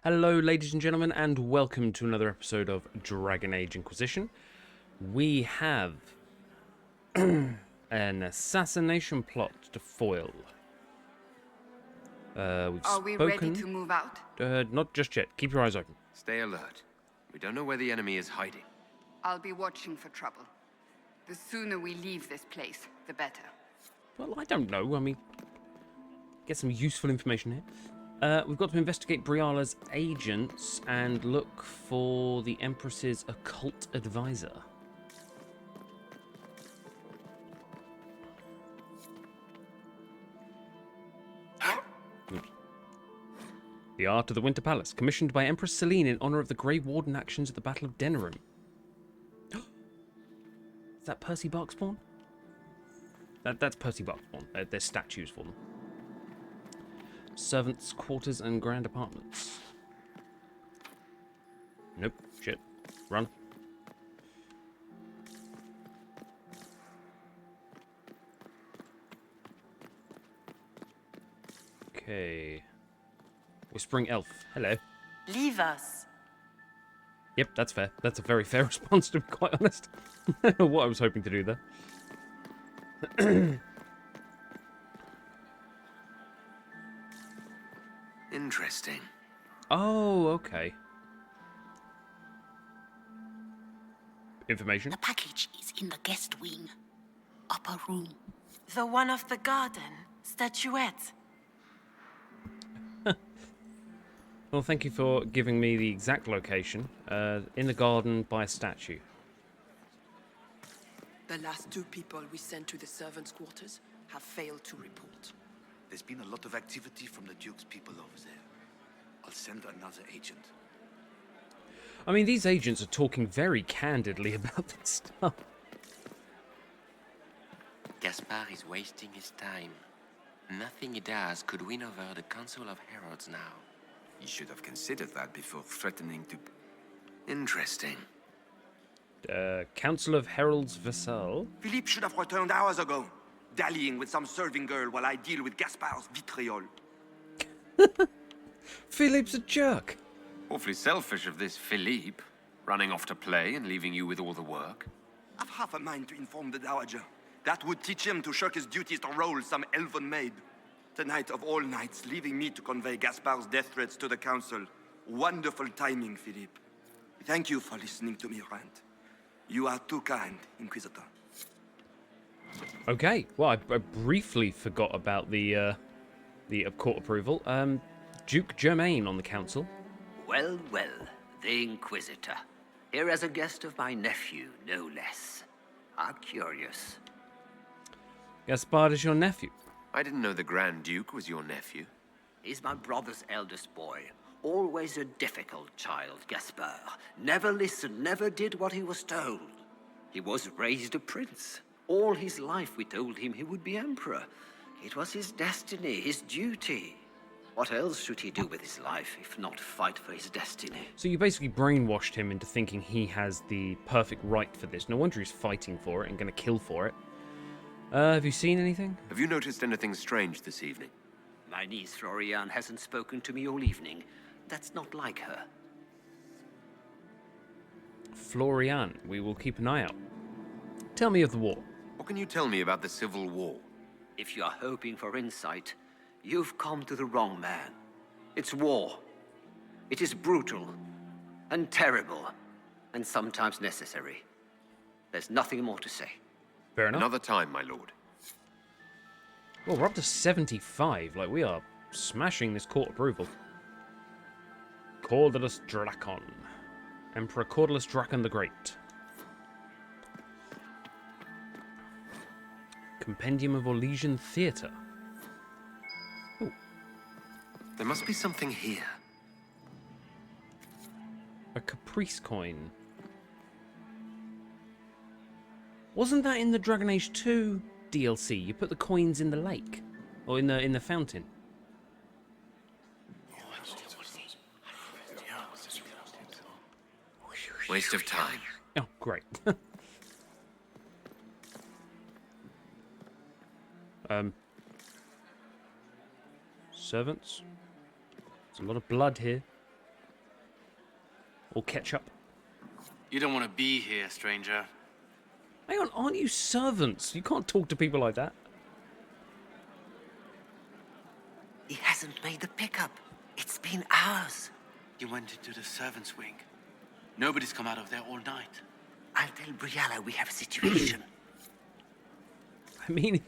Hello, ladies and gentlemen, and welcome to another episode of Dragon Age Inquisition. We have an assassination plot to foil. Are we ready to move out? Not just yet. Keep your eyes open. Stay alert. We don't know where the enemy is hiding. I'll be watching for trouble. The sooner we leave this place, the better. Well, I don't know. I mean, get some useful information here. We've got to investigate Briala's agents and look for the Empress's occult advisor. Oops. The Art of the Winter Palace, commissioned by Empress Selene in honor of the Grey Warden actions at the Battle of Denerim. Is that Percy Barkspawn? That's Percy Barkspawn. There's statues for them. Servants' quarters and grand apartments. Nope. Shit. Run. Okay. Whispering Elf. Hello. Leave us. Yep, that's fair. That's a very fair response, to be quite honest. I don't know what I was hoping to do there. Interesting. Oh, okay. Information. The package is in the guest wing. Upper room. The one of the garden. Statuette. Well, thank you for giving me the exact location. In the garden by a statue. The last two people we sent to the servants' quarters have failed to report. There's been a lot of activity from the Duke's people over there. I'll send another agent. I mean, these agents are talking very candidly about this stuff. Gaspard is wasting his time. Nothing he does could win over the Council of Heralds now. You should have considered that before threatening to... Interesting. Council of Heralds Vassal. Philippe should have returned hours ago, dallying with some serving girl while I deal with Gaspard's vitriol. Philippe's a jerk. Awfully selfish of this Philippe, running off to play and leaving you with all the work. I've half a mind to inform the Dowager. That would teach him to shirk his duties to roll some elven maid. Tonight of all nights, leaving me to convey Gaspard's death threats to the Council. Wonderful timing, Philippe. Thank you for listening to me rant. You are too kind, Inquisitor. Okay, well, I briefly forgot about the court approval. Duke Germain on the council. Well, well, the Inquisitor. Here as a guest of my nephew, no less. How curious. Gaspard is your nephew. I didn't know the Grand Duke was your nephew. He's my brother's eldest boy. Always a difficult child, Gaspard. Never listened, never did what he was told. He was raised a prince. All his life we told him he would be emperor. It was his destiny, his duty. What else should he do with his life if not fight for his destiny? So you basically brainwashed him into thinking he has the perfect right for this. No wonder he's fighting for it and going to kill for it. Have you seen anything? Have you noticed anything strange this evening? My niece Florian hasn't spoken to me all evening. That's not like her. Florian, we will keep an eye out. Tell me of the war. What can you tell me about the Civil War? If you are hoping for insight, you've come to the wrong man. It's war. It is brutal, and terrible, and sometimes necessary. There's nothing more to say. Fair enough. Another time, my lord. Well, we're up to 75. Like, we are smashing this court approval. Cordulus Dracon. Emperor Cordulus Dracon the Great. Compendium of Orlesian Theatre. Ooh. There must be something here. A caprice coin. Wasn't that in the Dragon Age 2 DLC? You put the coins in the lake. Or in the fountain. Waste of time. Oh, great. Servants. There's a lot of blood here. Or ketchup. You don't want to be here, stranger. Hang on, aren't you servants? You can't talk to people like that. He hasn't made the pickup. It's been hours. You went into the servants' wing. Nobody's come out of there all night. I'll tell Briala we have a situation. I mean,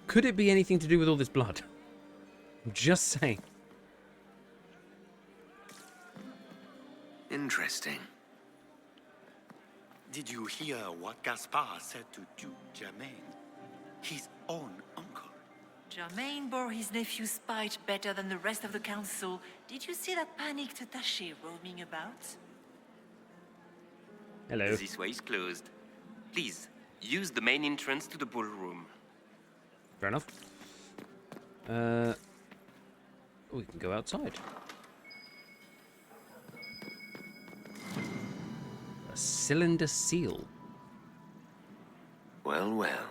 could it be anything to do with all this blood? I'm just saying. Interesting. Did you hear what Gaspard said to Duke Germain? His own uncle. Germain bore his nephew's spite better than the rest of the council. Did you see that panicked attaché roaming about? Hello. This way is closed. Please, use the main entrance to the ballroom. Fair enough. We can go outside. A cylinder seal. Well, well.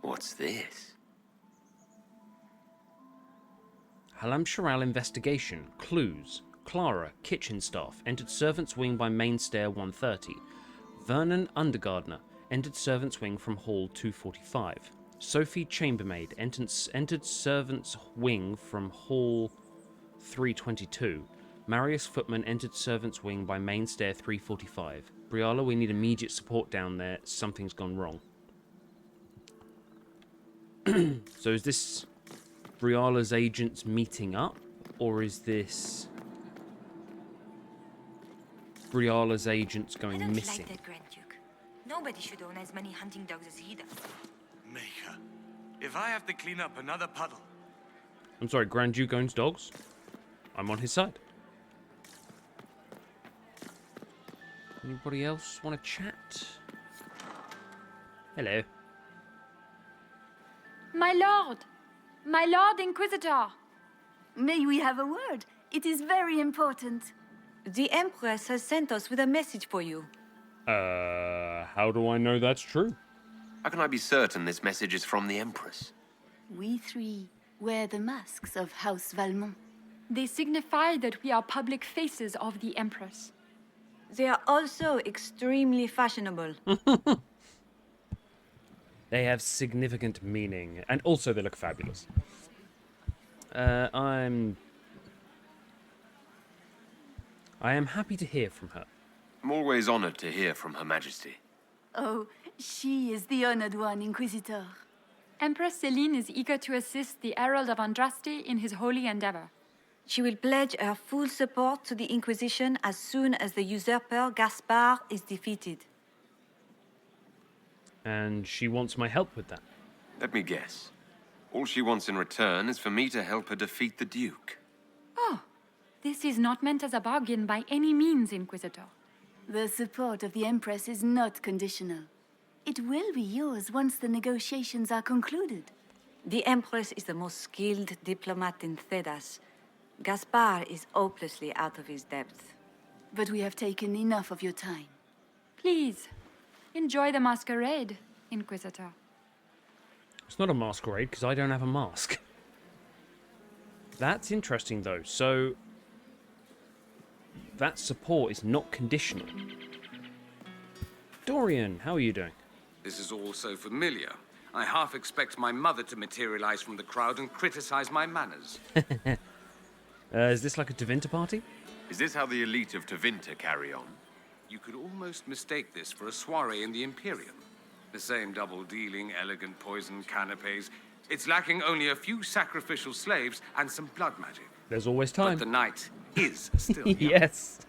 What's this? Halam Sharal investigation. Clues. Clara, kitchen staff, entered servants' wing by main stair 130. Vernon, undergardener, entered servants' wing from hall 245. Sophie, chambermaid, entered servants' wing from hall 322. Marius, footman, entered servants' wing by main stair 345. Briala, we need immediate support down there. Something's gone wrong. So is this Briala's agents meeting up? Or is this Briala's agents going missing? I don't like that Grand Duke. Nobody should own as many hunting dogs as he does. Maker, if I have to clean up another puddle... I'm sorry, Grand Duke owns dogs? I'm on his side. Anybody else want to chat? Hello. My lord! My lord Inquisitor! May we have a word? It is very important. The Empress has sent us with a message for you. How do I know that's true? How can I be certain this message is from the Empress? We three wear the masks of House Valmont. They signify that we are public faces of the Empress. They are also extremely fashionable. They have significant meaning, and also they look fabulous. I am happy to hear from her. I'm always honored to hear from Her Majesty. Oh, she is the honored one, Inquisitor. Empress Celine is eager to assist the Herald of Andraste in his holy endeavor. She will pledge her full support to the Inquisition as soon as the usurper Gaspard is defeated. And she wants my help with that. Let me guess. All she wants in return is for me to help her defeat the Duke. Oh, this is not meant as a bargain by any means, Inquisitor. The support of the Empress is not conditional. It will be yours once the negotiations are concluded. The Empress is the most skilled diplomat in Thedas. Gaspard is hopelessly out of his depth. But we have taken enough of your time. Please, enjoy the masquerade, Inquisitor. It's not a masquerade, because I don't have a mask. That's interesting, though. So, that support is not conditional. Dorian, how are you doing? This is all so familiar. I half expect my mother to materialize from the crowd and criticize my manners. Is this like a Tevinter party? Is this how the elite of Tevinter carry on? You could almost mistake this for a soiree in the Imperium. The same double-dealing, elegant poison canapes. It's lacking only a few sacrificial slaves and some blood magic. There's always time. But the night is still young. Yes.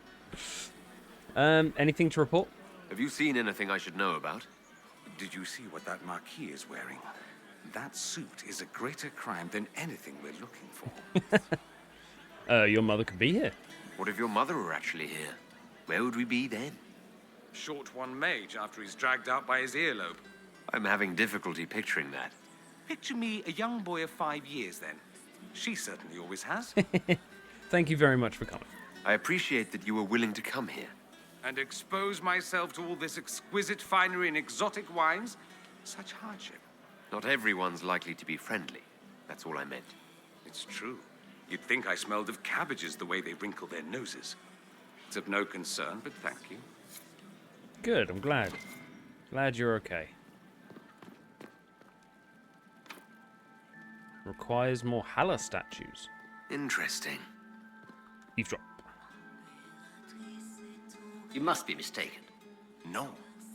Anything to report? Have you seen anything I should know about? Did you see what that Marquis is wearing? That suit is a greater crime than anything we're looking for. Your mother could be here. What if your mother were actually here? Where would we be then? Short one mage after he's dragged out by his earlobe. I'm having difficulty picturing that. Picture me a young boy of 5 years, then. She certainly always has. Thank you very much for coming. I appreciate that you were willing to come here. And expose myself to all this exquisite finery and exotic wines? Such hardship. Not everyone's likely to be friendly. That's all I meant. It's true. You'd think I smelled of cabbages the way they wrinkle their noses. It's of no concern, but thank you. Good, I'm glad. Glad you're okay. Requires more Halla statues. Interesting. Eavesdrop. You must be mistaken. No,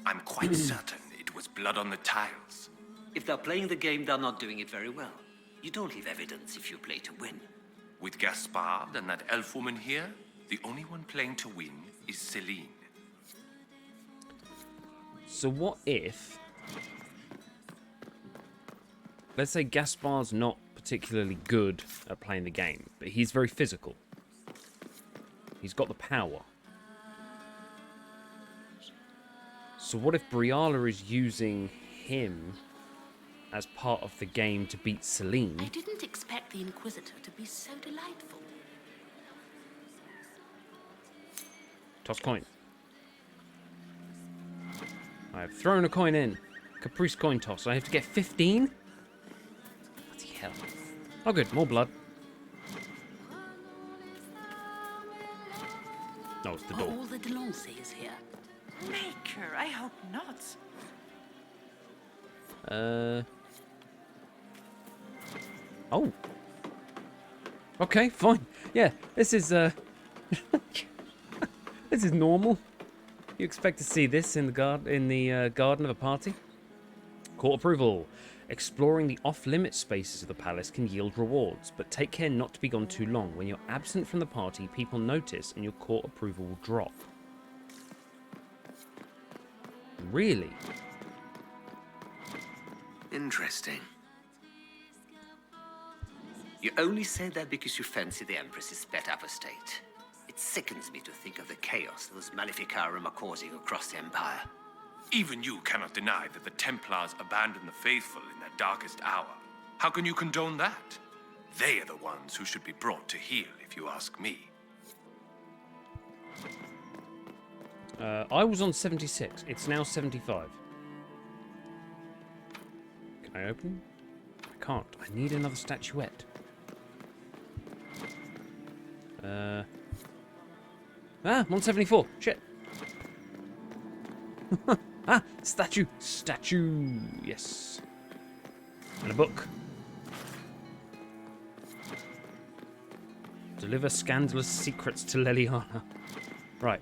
I'm quite certain it was blood on the tiles. If they're playing the game, they're not doing it very well. You don't leave evidence if you play to win. With Gaspard and that elf woman here, the only one playing to win is Celine. So what if... Let's say Gaspard's not particularly good at playing the game, but he's very physical. He's got the power. So what if Briala is using him as part of the game to beat Celine? I didn't expect the Inquisitor to be so delightful. Toss coin. I've thrown a coin in. Caprice coin toss. I have to get 15? Bloody hell. Oh good, more blood. No, it's the door. All the Delancey here. Maker, I hope not. Oh. Okay, fine. Yeah, this is this is normal. You expect to see this in the garden of a party? Court approval. Exploring the off-limit spaces of the palace can yield rewards, but take care not to be gone too long. When you're absent from the party, people notice and your court approval will drop. Really? Interesting. You only say that because you fancy the Empress's pet apostate. It sickens me to think of the chaos those Maleficarum are causing across the Empire. Even you cannot deny that the Templars abandoned the faithful in their darkest hour. How can you condone that? They are the ones who should be brought to heel, if you ask me. I was on 76. It's now 75. Can I open? I can't. I need another statuette. I'm on 74. Shit. Statue. Statue. Yes. And a book. Deliver scandalous secrets to Leliana. Right.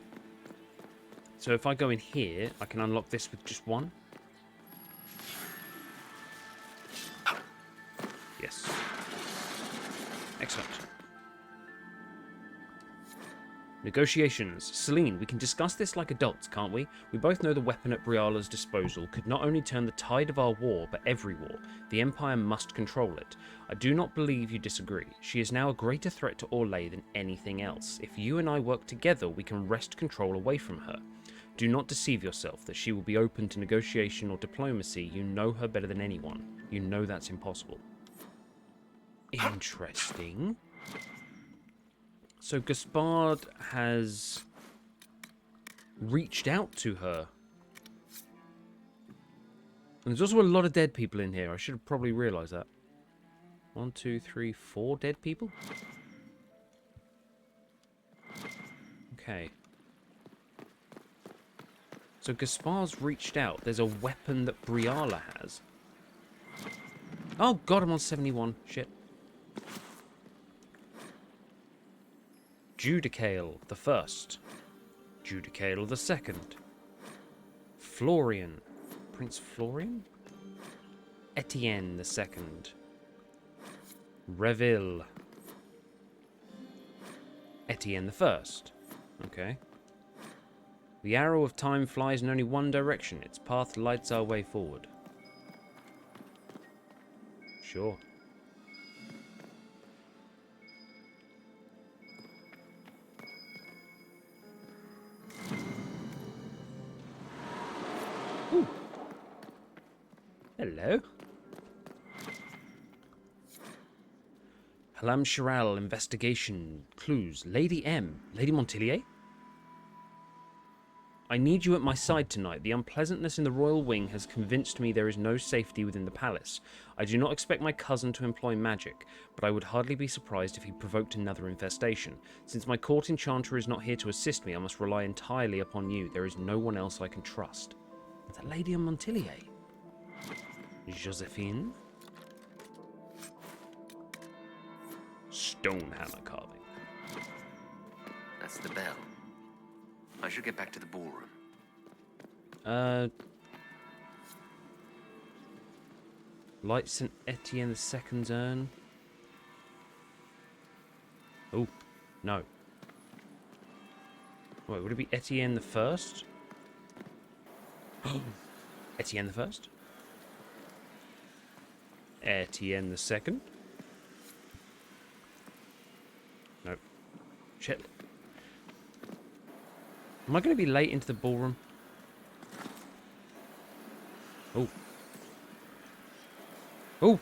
So if I go in here, I can unlock this with just one. Yes. Excellent. Negotiations. Celine, we can discuss this like adults, can't we? We both know the weapon at Briala's disposal could not only turn the tide of our war, but every war. The Empire must control it. I do not believe you disagree. She is now a greater threat to Orlais than anything else. If you and I work together, we can wrest control away from her. Do not deceive yourself that she will be open to negotiation or diplomacy. You know her better than anyone. You know that's impossible. Interesting. So Gaspard has reached out to her. And there's also a lot of dead people in here. I should have probably realised that. 1, 2, 3, 4 dead people? Okay. So Gaspard's reached out. There's a weapon that Briala has. Oh god, I'm on 71. Shit. Judicale the first. Judicale the second. Florian. Prince Florian? Etienne the second. Reville. Etienne the first. Okay. The arrow of time flies in only one direction. Its path lights our way forward. Sure. Ooh. Hello. Halam Chiral, investigation, clues. Lady M. Lady Montilier? I need you at my side tonight. The unpleasantness in the royal wing has convinced me there is no safety within the palace. I do not expect my cousin to employ magic, but I would hardly be surprised if he provoked another infestation. Since my court enchanter is not here to assist me, I must rely entirely upon you. There is no one else I can trust. Is that Lady Montillier? Josephine? Stone hammer carving. That's the bell. I should get back to the ballroom. Light St. Etienne II's urn. Oh, no. Wait, would it be Etienne the First? Etienne the First? Etienne the Second? Nope. Shit. Am I going to be late into the ballroom? Oh. Oh!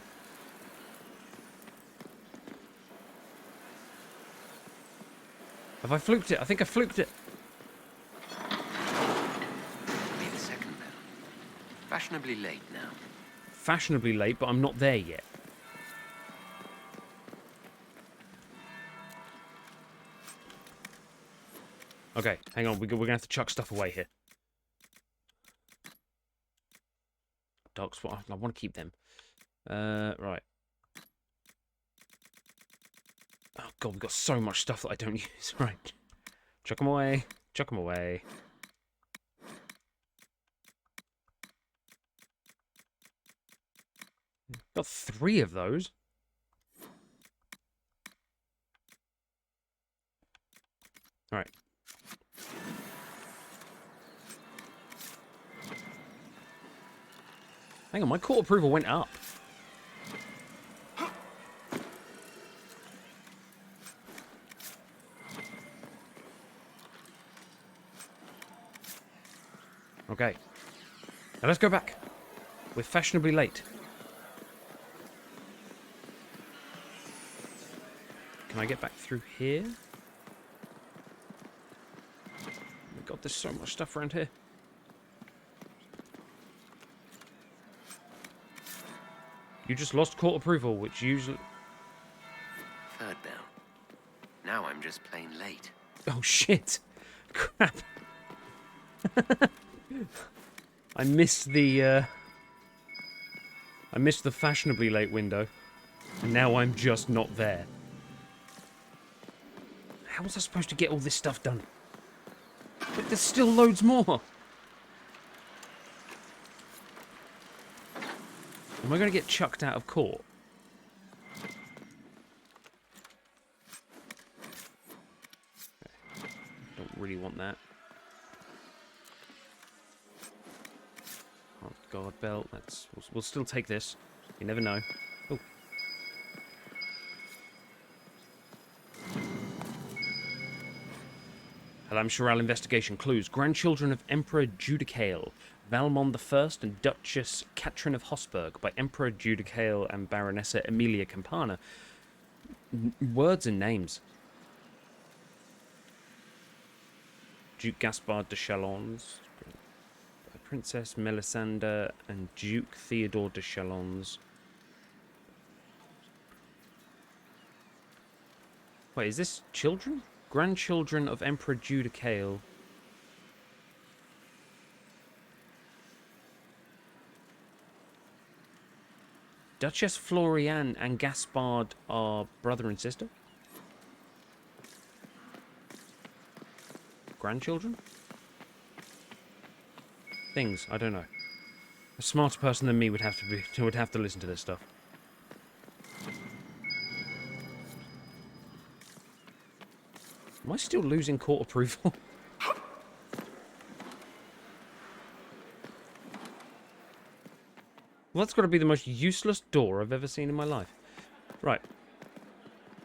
Have I fluked it? I think I fluked it. Be the second bell. Fashionably late now. Fashionably late, but I'm not there yet. Okay, hang on. We're going to have to chuck stuff away here. Dark spot. I want to keep them. Right. Oh, God, we've got so much stuff that I don't use. Right. Chuck them away. Chuck them away. Got 3 of those. All right. Hang on, my court approval went up. Okay. Now let's go back. We're fashionably late. Can I get back through here? Oh my God, there's so much stuff around here. You just lost court approval, which usually... Third bell. Now I'm just plain late. Oh, shit. Crap. I missed the fashionably late window. And now I'm just not there. How was I supposed to get all this stuff done? But there's still loads more. Am I going to get chucked out of court? Okay. Don't really want that. Oh, guard belt. We'll still take this. You never know. Oh. Halam Sharal investigation clues. Grandchildren of Emperor Judicale, Valmond I and Duchess Catherine of Hosburg by Emperor Judicale and Baronessa Emilia Campana. Words and names. Duke Gaspard de Chalons, Princess Melisande and Duke Theodore de Chalons. Wait, is this children? Grandchildren of Emperor Judicale. Duchess Floriane and Gaspard are brother and sister? Grandchildren? Things, I don't know. A smarter person than me would have to listen to this stuff. Am I still losing court approval? Well, that's got to be the most useless door I've ever seen in my life. Right.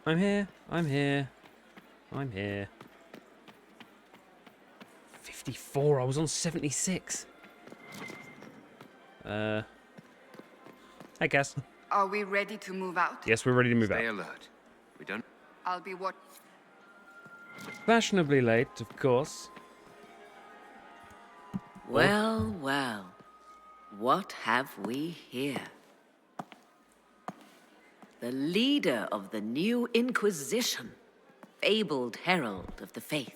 I'm here. I'm here. I'm here. 54. I was on 76. Hey, Cass. Are we ready to move out? Yes, we're ready to move out. Stay alert. We don't... I'll be what? Fashionably late, of course. Well, well. What have we here? The leader of the new Inquisition, fabled herald of the faith,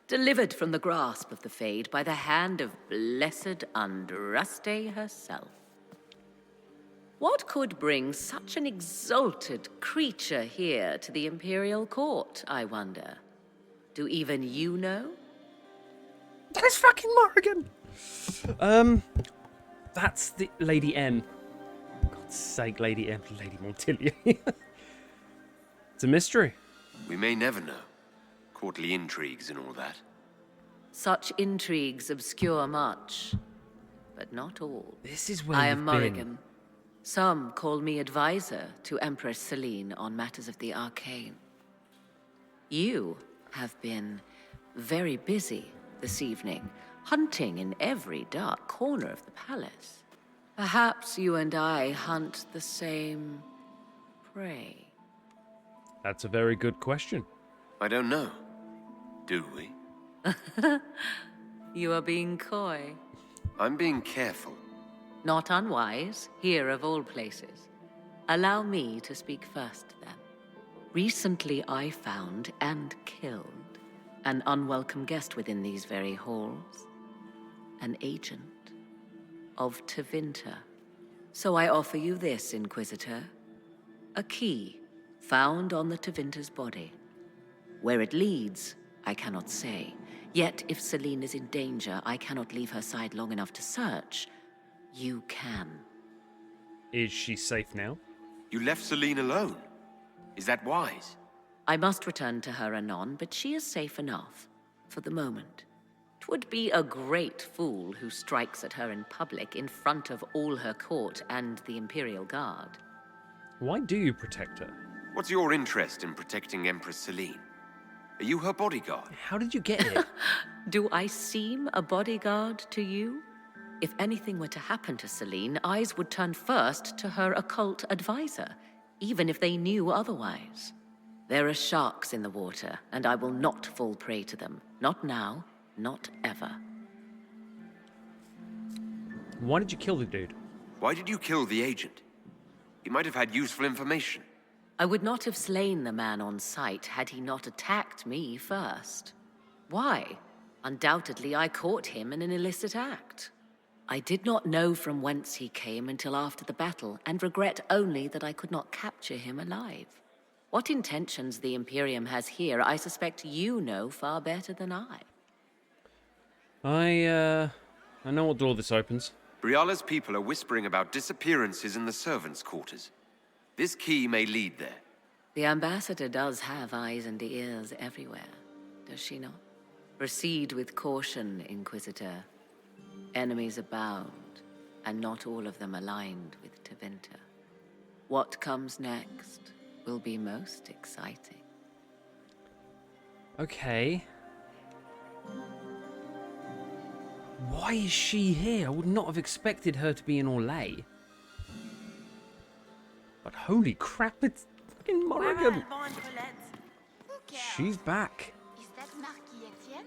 delivered from the grasp of the Fade by the hand of blessed Andraste herself. What could bring such an exalted creature here to the Imperial Court, I wonder? Do even you know? That's fucking Morrigan! That's the Lady M. God's sake, Lady M. Lady Montilia. It's a mystery. We may never know. Courtly intrigues and all that. Such intrigues obscure much, but not all. This is where I you've am been. Morrigan. Some call me advisor to Empress Celine on matters of the arcane. You have been very busy this evening, hunting in every dark corner of the palace. Perhaps you and I hunt the same prey. That's a very good question. I don't know. Do we? You are being coy. I'm being careful. Not unwise, here of all places. Allow me to speak first, then. Recently I found and killed an unwelcome guest within these very halls. An agent of Tevinter. So I offer you this, Inquisitor. A key found on the Tevinter's body. Where it leads, I cannot say. Yet if Celine is in danger, I cannot leave her side long enough to search. You can. Is she safe now? You left Celine alone. Is that wise? I must return to her anon, but she is safe enough. For the moment. 'Twould be a great fool who strikes at her in public in front of all her court and the Imperial Guard. Why do you protect her? What's your interest in protecting Empress Celine? Are you her bodyguard? How did you get here? Do I seem a bodyguard to you? If anything were to happen to Celine, eyes would turn first to her occult advisor, even if they knew otherwise. There are sharks in the water, and I will not fall prey to them. Not now, not ever. Why did you kill the dude? Why did you kill the agent? He might have had useful information. I would not have slain the man on sight had he not attacked me first. Why? Undoubtedly, I caught him in an illicit act. I did not know from whence he came until after the battle, and regret only that I could not capture him alive. What intentions the Imperium has here, I suspect you know far better than I. I know what door this opens. Briala's people are whispering about disappearances in the servants' quarters. This key may lead there. The ambassador does have eyes and ears everywhere, does she not? Proceed with caution, Inquisitor. Enemies abound, and not all of them aligned with Tevinter. What comes next will be most exciting. Okay. Why is she here? I would not have expected her to be in Orlais. But holy crap, it's fucking Morrigan. She's back. Is that Marquis Etienne?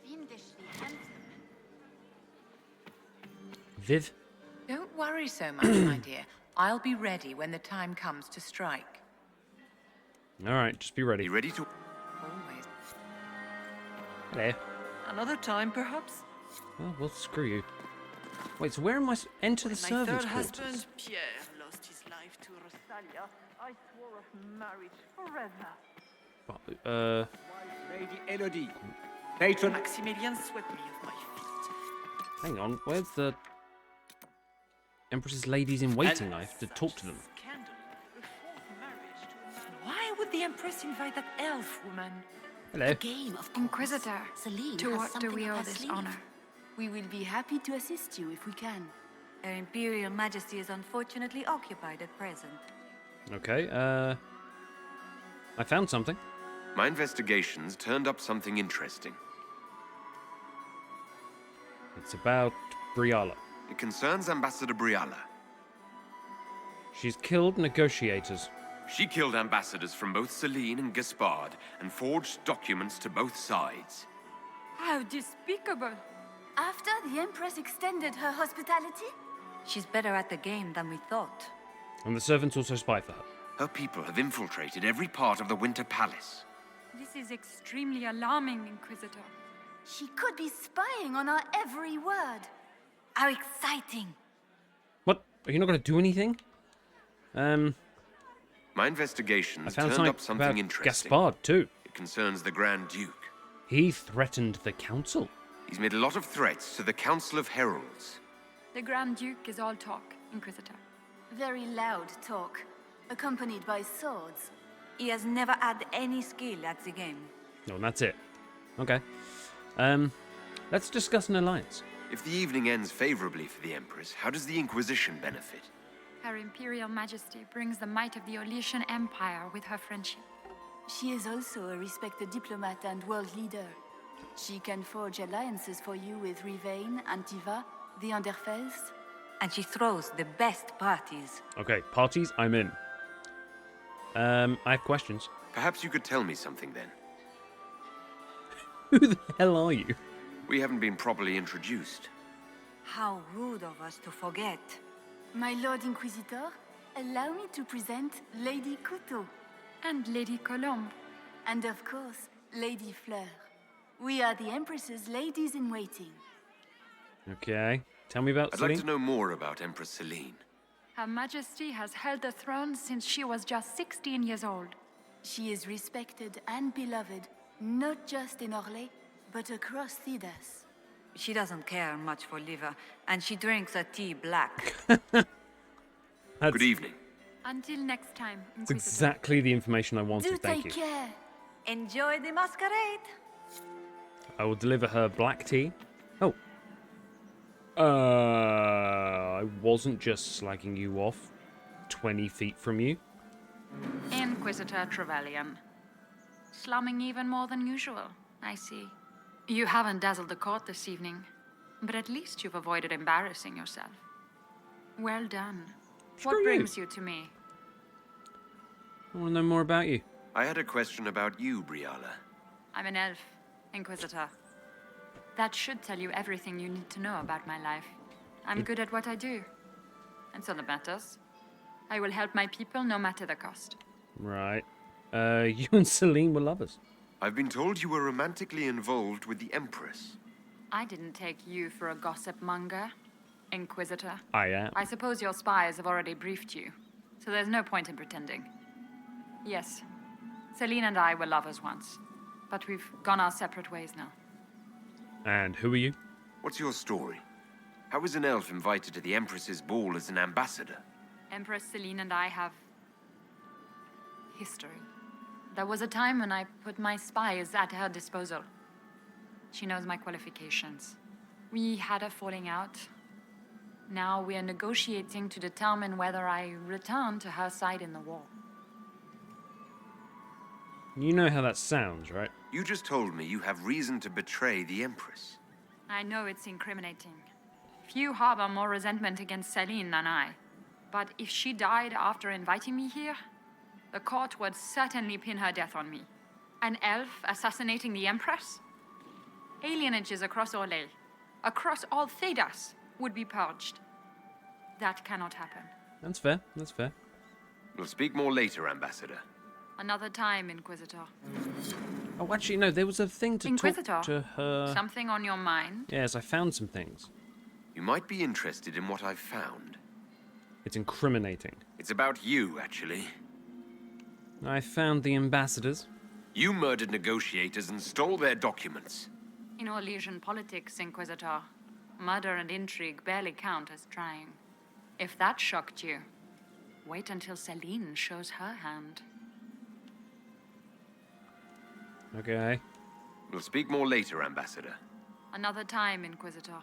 He's fiendishly handsome. Viv? Don't worry so much, my dear. I'll be ready when the time comes to strike. Alright, just be ready. You ready to... Always. Hello. Another time, perhaps? Oh, well, screw you. Wait, so where am I... Enter the servants' My third quarters. husband, Pierre, lost his life to Rosalia. I swore of marriage forever. Lady Elodie, patron... Maximilian swept me off my feet. Hang on, where's the... Empress's ladies in waiting? I have to talk to them. Why would the Empress invite that elf woman? Hello. Game of Inquisitor, Celine to has what do something we up owe her this sleeve. honor? We will be happy to assist you if we can. Her Imperial Majesty is unfortunately occupied at present. Okay, I found something. My investigations turned up something interesting. It's about Briala. It concerns Ambassador Briala. She's killed negotiators. She killed ambassadors from both Celine and Gaspard and forged documents to both sides. How despicable! After the Empress extended her hospitality? She's better at the game than we thought. And the servants also spy for her. Her people have infiltrated every part of the Winter Palace. This is extremely alarming, Inquisitor. She could be spying on our every word. How exciting! What? Are you not going to do anything? My investigations I found turned up something something about interesting. Gaspard, too. It concerns the Grand Duke. He threatened the council. He's made a lot of threats to the Council of Heralds. The Grand Duke is all talk, Inquisitor. Very loud talk, accompanied by swords. He has never had any skill at the game. Oh, and that's it. Okay. Let's discuss an alliance. If the evening ends favorably for the Empress, how does the Inquisition benefit? Her Imperial Majesty brings the might of the Orlesian Empire with her friendship. She is also a respected diplomat and world leader. She can forge alliances for you with Rivain, Antiva, the Underfells. And she throws the best parties. Okay, parties, I'm in. I have questions. Perhaps you could tell me something then. Who the hell are you? We haven't been properly introduced. How rude of us to forget. My Lord Inquisitor, allow me to present Lady Couteau. And Lady Colombe. And of course, Lady Fleur. We are the Empress's ladies-in-waiting. Okay. Tell me about I'd Celine. like to know more about Empress Celine. Her Majesty has held the throne since she was just 16 years old. She is respected and beloved, not just in Orlais, but across Thedas. She doesn't care much for liver, and she drinks her tea black. Good evening. Until next time, That's Inquisitor. exactly the information I wanted, Do thank take you. care. Enjoy the masquerade. I will deliver her black tea. Oh. I wasn't just slagging you off 20 feet from you. Inquisitor Trevelyan. Slumming even more than usual, I see. You haven't dazzled the court this evening, but at least you've avoided embarrassing yourself. Well done. Screw What you. brings you to me? I want to know more about you. I had a question about you, Briala. I'm an elf, Inquisitor. That should tell you everything you need to know about my life. I'm good at what I do. And so that matters. I will help my people no matter the cost. Right. You and Celine were lovers. I've been told you were romantically involved with the Empress. I didn't take you for a gossip monger, Inquisitor. I am. I suppose your spies have already briefed you, so there's no point in pretending. Yes, Celine and I were lovers once, but we've gone our separate ways now. And who are you? What's your story? How was an elf invited to the Empress's ball as an ambassador? Empress Celine and I have history. There was a time when I put my spies at her disposal. She knows my qualifications. We had a falling out. Now we are negotiating to determine whether I return to her side in the war. You know how that sounds, right? You just told me you have reason to betray the Empress. I know it's incriminating. Few harbor more resentment against Celine than I. But if she died after inviting me here, the court would certainly pin her death on me. An elf assassinating the Empress? Alienages across Orlais, across all Thedas, would be purged. That cannot happen. That's fair. That's fair. We'll speak more later, Ambassador. Another time, Inquisitor. Oh, actually, no. There was a thing to Inquisitor? talk to her. Something on your mind? Yes, I found some things. You might be interested in what I've found. It's incriminating. It's about you, actually. I found the ambassadors. You murdered negotiators and stole their documents. In Orlesian politics, Inquisitor, murder and intrigue barely count as trying. If that shocked you, wait until Celine shows her hand. Okay. We'll speak more later, Ambassador. Another time, Inquisitor.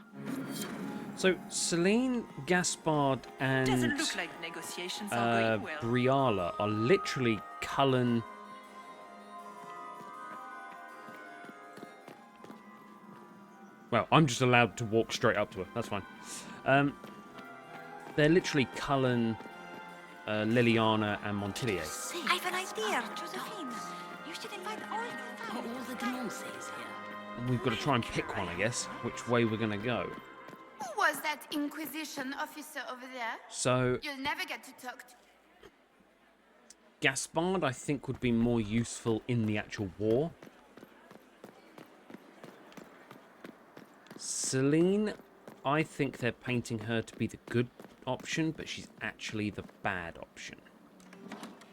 So, Celine, Gaspard, and Doesn't look like negotiations are going well. Briala are literally Cullen. Well, I'm just allowed to walk straight up to her. That's fine. They're literally Cullen, Liliana, and Montilier. I have an idea, Josephine. You should invite all the Gnomes here. we've got to try and pick one, I guess, which way we're going to go. Who was that Inquisition officer over there? So, You'll never get to talk to. Gaspard, I think, would be more useful in the actual war. Celine, I think they're painting her to be the good option, but she's actually the bad option.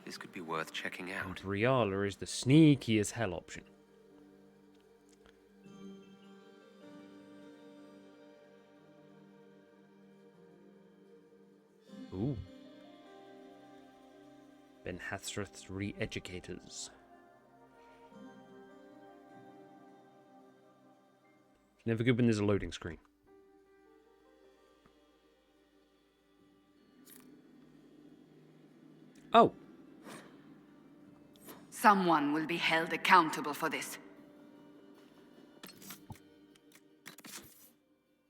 This could be worth checking out. And Briala is the sneaky as hell option. Ooh. Ben Hathrath's re-educators. Never good when there's a loading screen. Oh. Someone will be held accountable for this.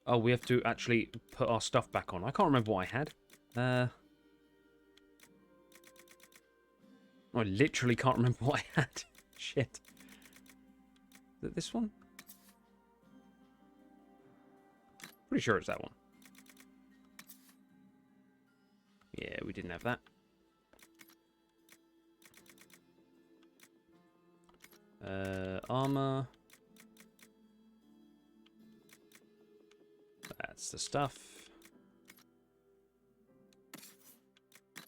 Oh, we have to actually put our stuff back on. I can't remember what I had. I literally can't remember what I had. Shit. Is it this one? Pretty sure it's that one. Yeah, we didn't have that. Armor. That's the stuff.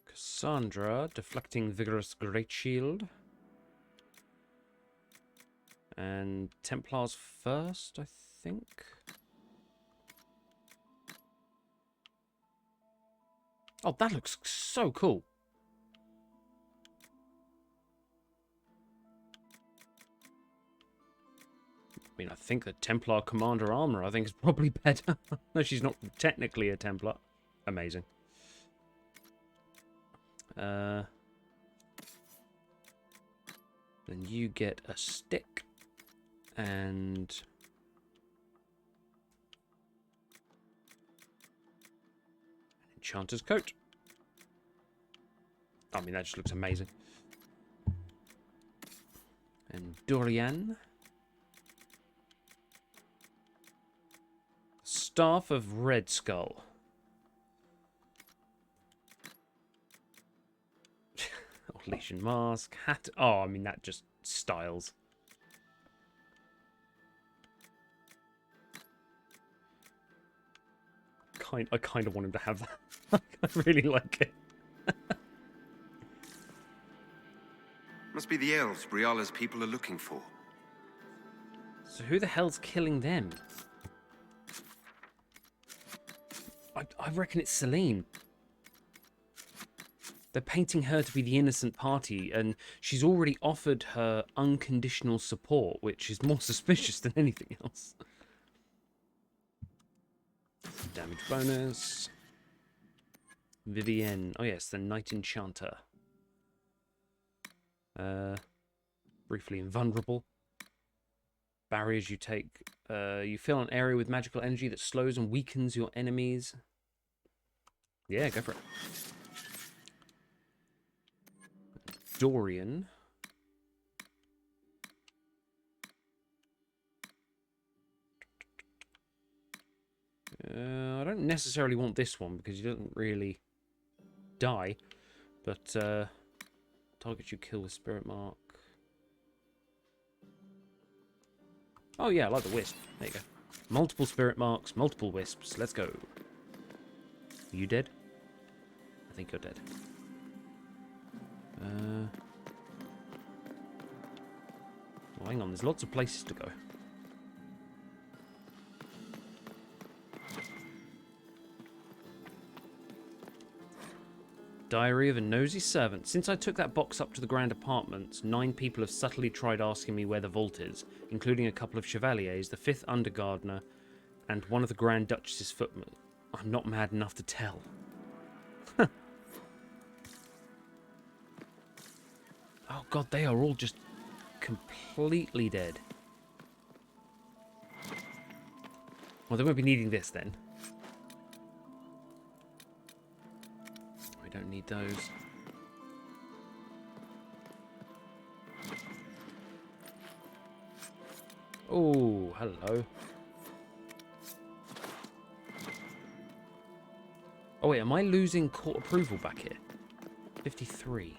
Cassandra, deflecting vigorous great shield. And Templars first, I think. Oh, that looks so cool. I mean, I think the Templar Commander armor, I think, is probably better. No, she's not technically a Templar. Amazing. Then you get a stick. And... an enchanter's coat. I mean, that just looks amazing. And Dorian. Staff of Red Skull. Oh, Legion Mask. Hat. Oh, I mean, that just styles. I kind of want him to have that. I really like it. Must be the elves Briala's people are looking for. So who the hell's killing them? I reckon it's Celine. They're painting her to be the innocent party, and she's already offered her unconditional support, which is more suspicious than anything else. Damage bonus. Vivienne. Oh yes, the Knight Enchanter. Briefly invulnerable. Barriers you take. You fill an area with magical energy that slows and weakens your enemies. Yeah, go for it. Dorian. I don't necessarily want this one because he doesn't really die. But target you kill with Spirit Mark. Oh yeah, I like the wisp. There you go. Multiple Spirit Marks, multiple wisps. Let's go. Are you dead? I think you're dead. Oh, hang on, there's lots of places to go. Diary of a Nosy Servant. Since I took that box up to the Grand Apartments, 9 people have subtly tried asking me where the vault is, including a couple of Chevaliers, the 5th Undergardener, and one of the Grand Duchess's footmen. I'm not mad enough to tell. Oh god, they are all just completely dead. Well, they won't be needing this then. We don't need those. Oh, hello. Oh wait, am I losing court approval back here? 53.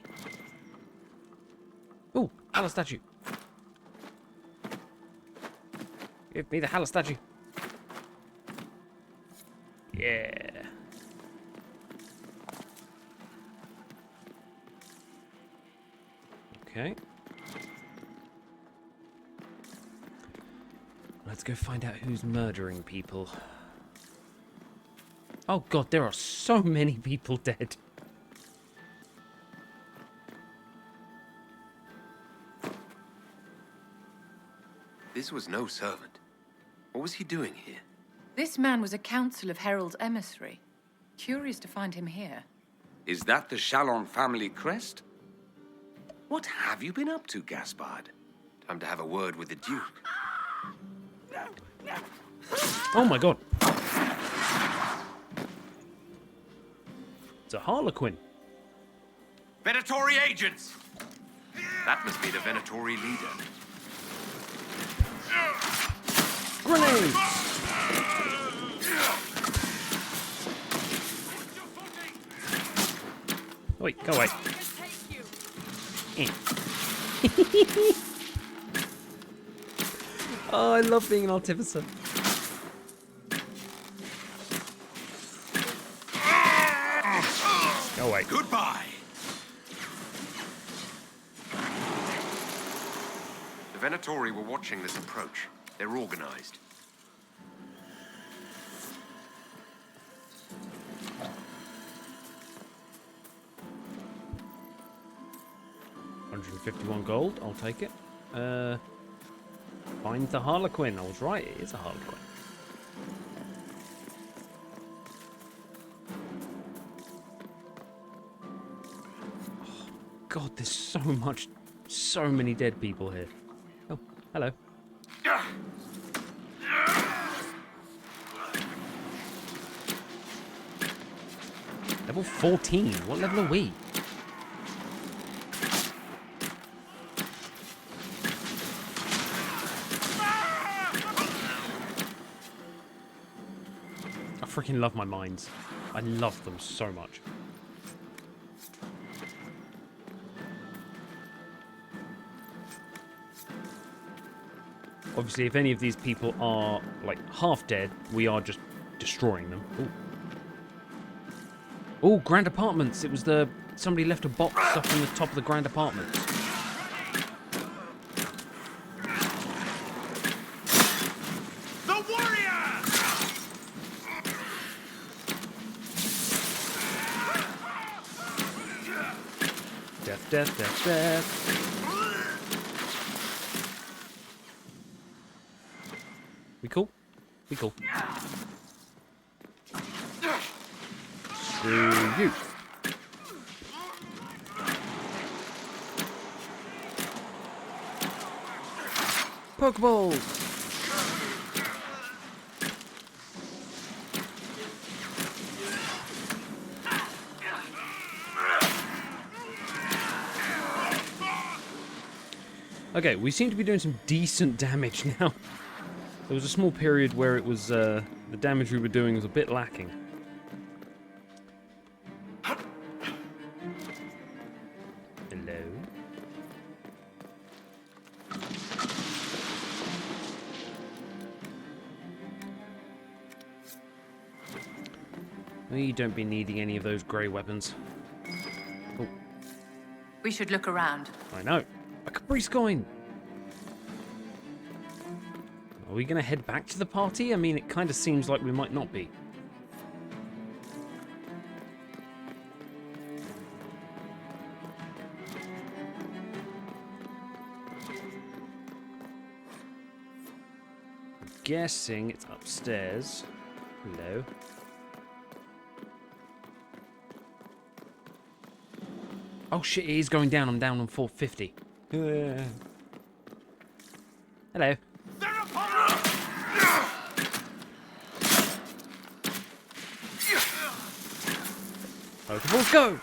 Oh, Halla statue. Give me the Halla statue. Yeah. Okay. Let's go find out who's murdering people. Oh god, there are so many people dead. This was no servant. What was he doing here? This man was a council of Herald's emissary. Curious to find him here. Is that the Chalon family crest? What have you been up to, Gaspard? Time to have a word with the Duke. Oh my god. It's a Harlequin. Venatori agents! That must be the Venatori leader. Grenades! Wait, go away. Oh, I love being an artificer. Go away. Goodbye! The Venatori were watching this approach. They're organized. $151 gold, I'll take it. Find the Harlequin. I was right, it is a Harlequin. Oh, God, there's so many dead people here. Oh, hello. Level 14, what level are we? I freaking love my mines. I love them so much. Obviously, if any of these people are, like, half dead, we are just destroying them. Ooh. Oh, Grand Apartments. It was somebody left a box up on the top of the Grand Apartments. The warrior! Death, death, death, death. We cool? We cool. Screw you. Pokeballs! Okay, we seem to be doing some decent damage now. There was a small period where it was, the damage we were doing was a bit lacking. Hello? We don't be needing any of those grey weapons. Oh, We should look around. I know. A Caprice coin! Are we going to head back to the party? I mean, it kind of seems like we might not be. I'm guessing it's upstairs. Hello. Oh shit, it is going down. I'm down on 450. Hello. Pokeballs, go!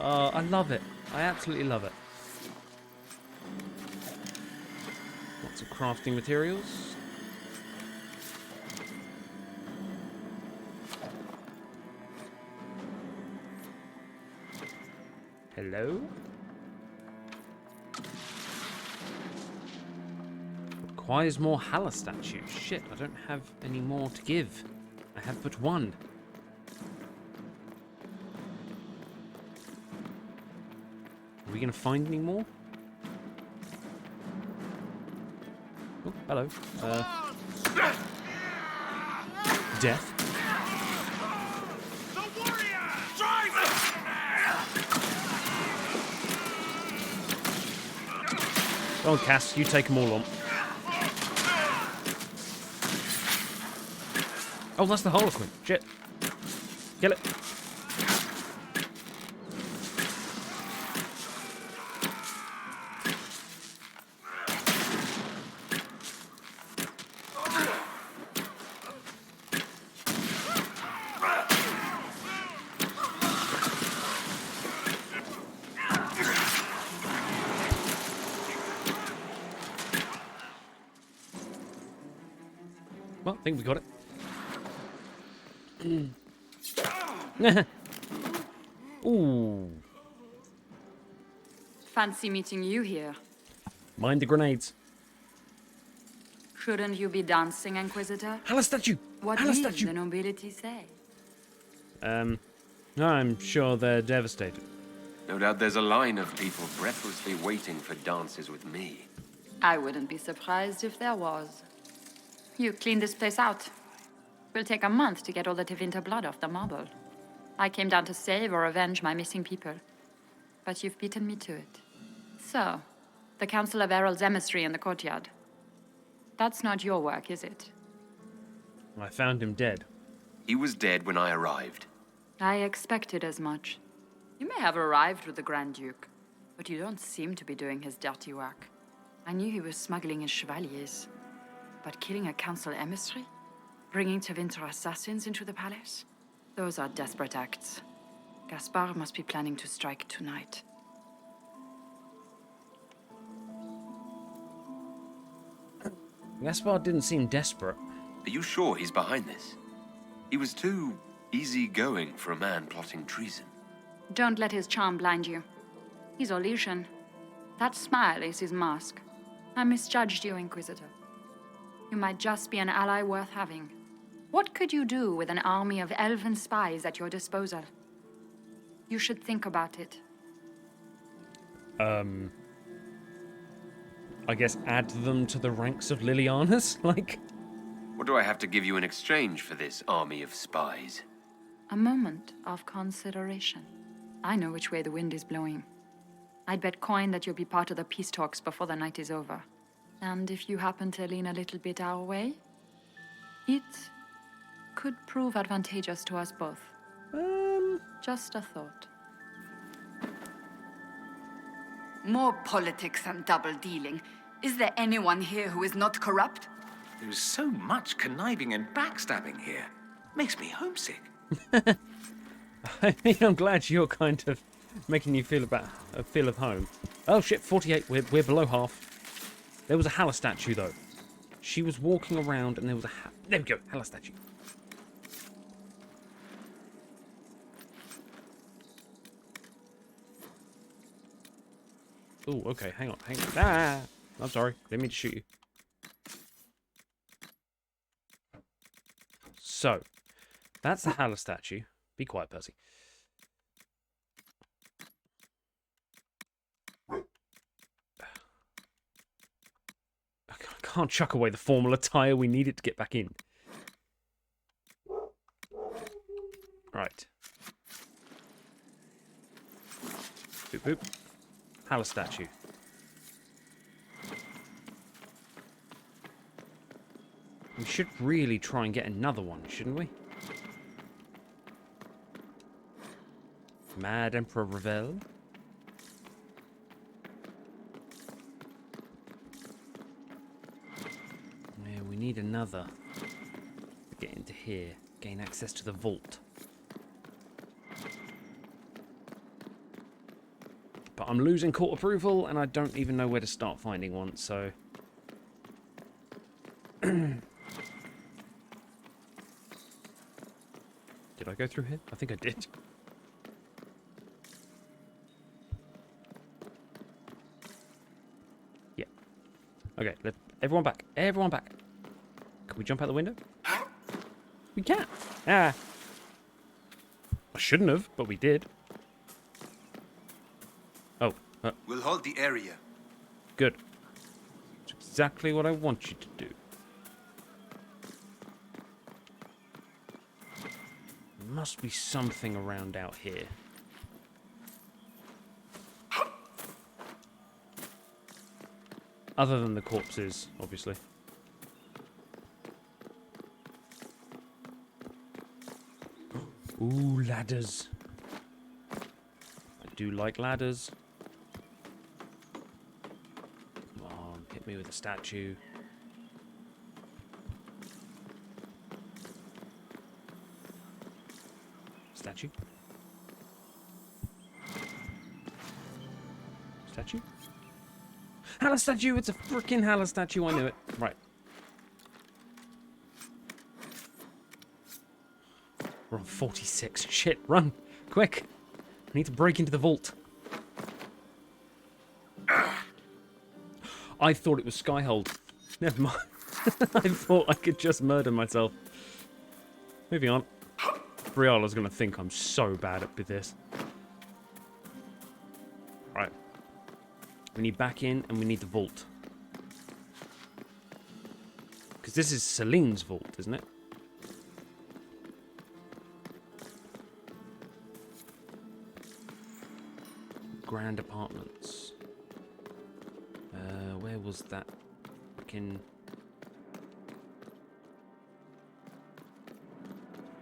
I love it. I absolutely love it. Lots of crafting materials. Hello? Requires more Hala statues. Shit, I don't have any more to give. I have but one. Are we going to find any more? Oh, hello. Death. Go on, Cass, you take them all on. Oh, that's the Harlequin. Shit. Kill it. Well, I think we got it. Ooh. Fancy meeting you here. Mind the grenades. Shouldn't you be dancing, Inquisitor? Hala statue! What Hala will statue! the nobility say? I'm sure they're devastated. No doubt there's a line of people breathlessly waiting for dances with me. I wouldn't be surprised if there was. You cleaned this place out. Will take a month to get all the Tevinter blood off the marble. I came down to save or avenge my missing people. But you've beaten me to it. So, the Council of Herald's emissary in the courtyard. That's not your work, is it? I found him dead. He was dead when I arrived. I expected as much. You may have arrived with the Grand Duke, but you don't seem to be doing his dirty work. I knew he was smuggling his chevaliers. But killing a council emissary? Bringing Tevinter assassins into the palace? Those are desperate acts. Gaspard must be planning to strike tonight. Gaspard didn't seem desperate. Are you sure he's behind this? He was too easygoing for a man plotting treason. Don't let his charm blind you. He's Orlesian. That smile is his mask. I misjudged you, Inquisitor. You might just be an ally worth having. What could you do with an army of elven spies at your disposal? You should think about it. I guess add them to the ranks of Liliana's, like? What do I have to give you in exchange for this army of spies? A moment of consideration. I know which way the wind is blowing. I'd bet coin that you'll be part of the peace talks before the night is over. And if you happen to lean a little bit our way, it could prove advantageous to us both. Just a thought. More politics and double-dealing. Is there anyone here who is not corrupt? There's so much conniving and backstabbing here. Makes me homesick. I mean, I'm glad you're kind of making you feel of home. Oh shit, 48. We're below half. There was a Hala statue though. She was walking around and there was a there we go, Hala statue. Oh, okay, hang on. Ah! I'm sorry, didn't mean to shoot you. So, that's the Hala statue. Be quiet, Percy. I can't chuck away the formal attire. We need it to get back in. Right. Boop, boop. Hala statue. We should really try and get another one, shouldn't we? Mad Emperor Revel. Yeah, we need another to get into here. Gain access to the vault. But I'm losing court approval, and I don't even know where to start finding one, so... Did I go through here? I think I did. Yeah. Okay, everyone back. Everyone back. Can we jump out the window? We can't. Ah. I shouldn't have, but we did. Oh. We'll hold the area. Good. That's exactly what I want you to do. There must be something around out here. Other than the corpses, obviously. Ooh, ladders. I do like ladders. Come on, hit me with a statue. Statue? Statue? Hala statue! It's a freaking Hala statue, I knew it. Right. We're on 46. Shit, run! Quick! I need to break into the vault. I thought it was Skyhold. Never mind. I thought I could just murder myself. Moving on. Briala's gonna think I'm so bad at this. Right. We need back in, and we need the vault. Because this is Celine's vault, isn't it? Grand apartments. Where was that fucking...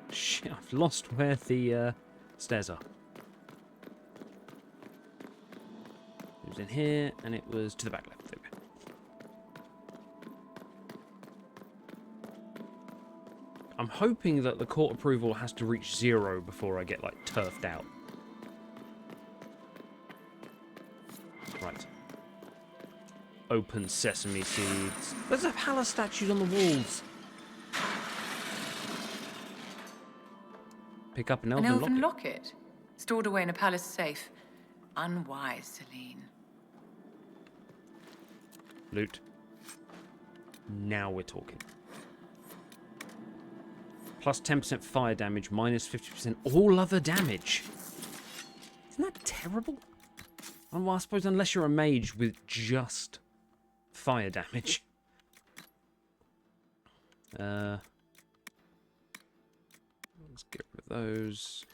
Shit, I've lost where the stairs are. It was in here, and it was to the back left. There we go. I'm hoping that the court approval has to reach 0 before I get, like, turfed out. Right. Open sesame seeds. There's a Hala statues on the walls. Pick up an elven locket. Stored away in a palace safe. Unwise, Celine. Loot. Now we're talking. Plus 10% fire damage, minus 50% all other damage. Isn't that terrible? Well, I suppose unless you're a mage with just fire damage. Let's get rid of those.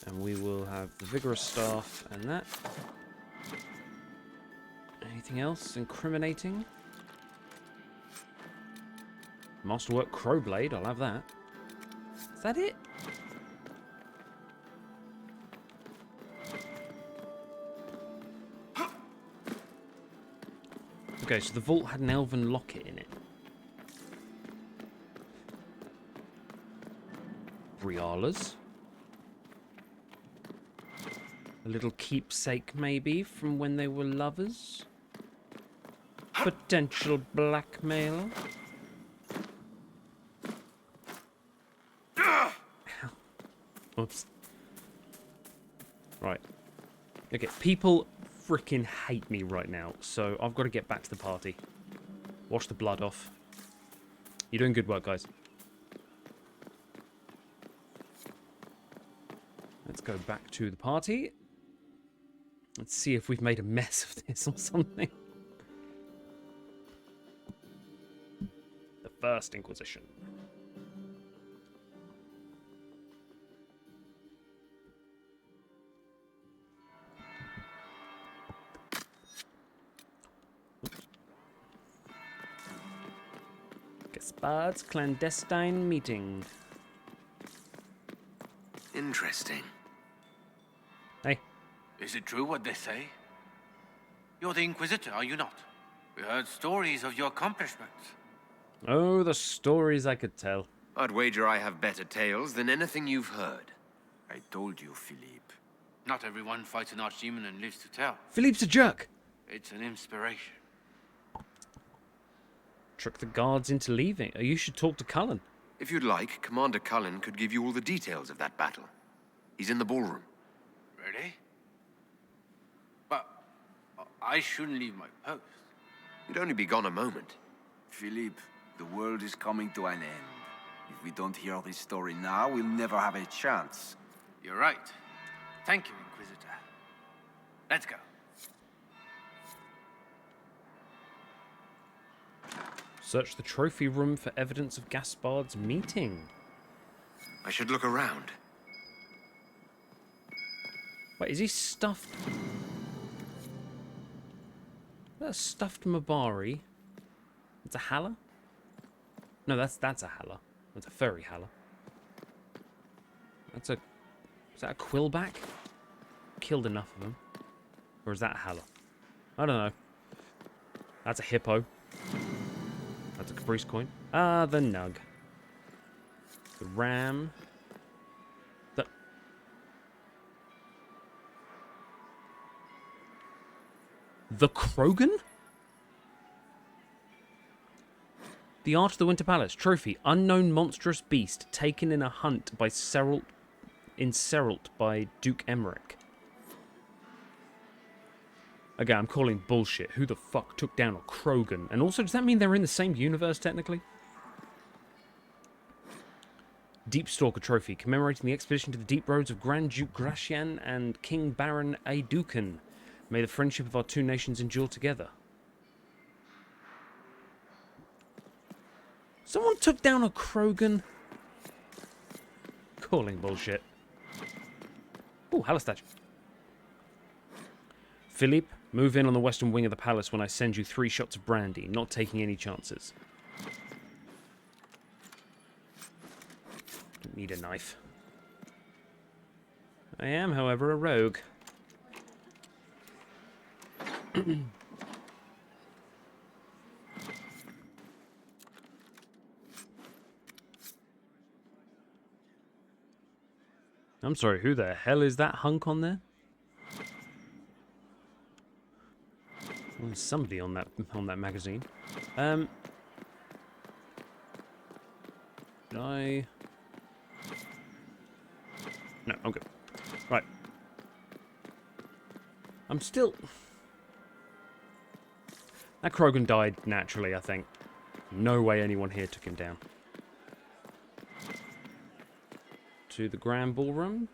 And we will have the vigorous staff and that. Anything else incriminating? Masterwork Crowblade, I'll have that. Is that it? Okay, so the vault had an elven locket in it. Briala's. A little keepsake, maybe, from when they were lovers. Potential blackmail. Oops. Right. Okay, people freaking hate me right now, so I've got to get back to the party. Wash the blood off. You're doing good work, guys. Let's go back to the party. Let's see if we've made a mess of this or something. The First Inquisition. Gaspard's clandestine meeting. Interesting. Hey. Is it true what they say? You're the Inquisitor, are you not? We heard stories of your accomplishments. Oh, the stories I could tell. I'd wager I have better tales than anything you've heard. I told you, Philippe. Not everyone fights an archdemon and lives to tell. Philippe's a jerk. It's an inspiration. Trick the guards into leaving. You should talk to Cullen. If you'd like, Commander Cullen could give you all the details of that battle. He's in the ballroom. Really? But I shouldn't leave my post. You'd only be gone a moment. Philippe, the world is coming to an end. If we don't hear this story now, we'll never have a chance. You're right. Thank you, Inquisitor. Let's go. Search the trophy room for evidence of Gaspard's meeting. I should look around. Wait, is he stuffed? Is that a stuffed Mabari? It's a Halla? No, that's a Halla. That's a furry Halla. Is that a Quillback? Killed enough of them. Or is that a Halla? I don't know. That's a hippo. That's a Caprice coin. Ah, the Nug. The Ram. The Krogan? The Art of the Winter Palace. Trophy. Unknown monstrous beast taken in a hunt by Seralt by Duke Emmerich. Okay, I'm calling bullshit. Who the fuck took down a Krogan? And also, does that mean they're in the same universe, technically? Deep Stalker Trophy, commemorating the expedition to the deep roads of Grand Duke Gratian and King Baron Aidukan. May the friendship of our two nations endure together. Someone took down a Krogan. Calling bullshit. Ooh, Halla statue. Philippe, move in on the western wing of the palace when I send you 3 shots of brandy, not taking any chances. Don't need a knife. I am, however, a rogue. I'm sorry, who the hell is that hunk on there? Well, there's somebody on that magazine. Did I? No, I'm good. Right. I'm still. That Krogan died naturally, I think. No way anyone here took him down. To the Grand Ballroom.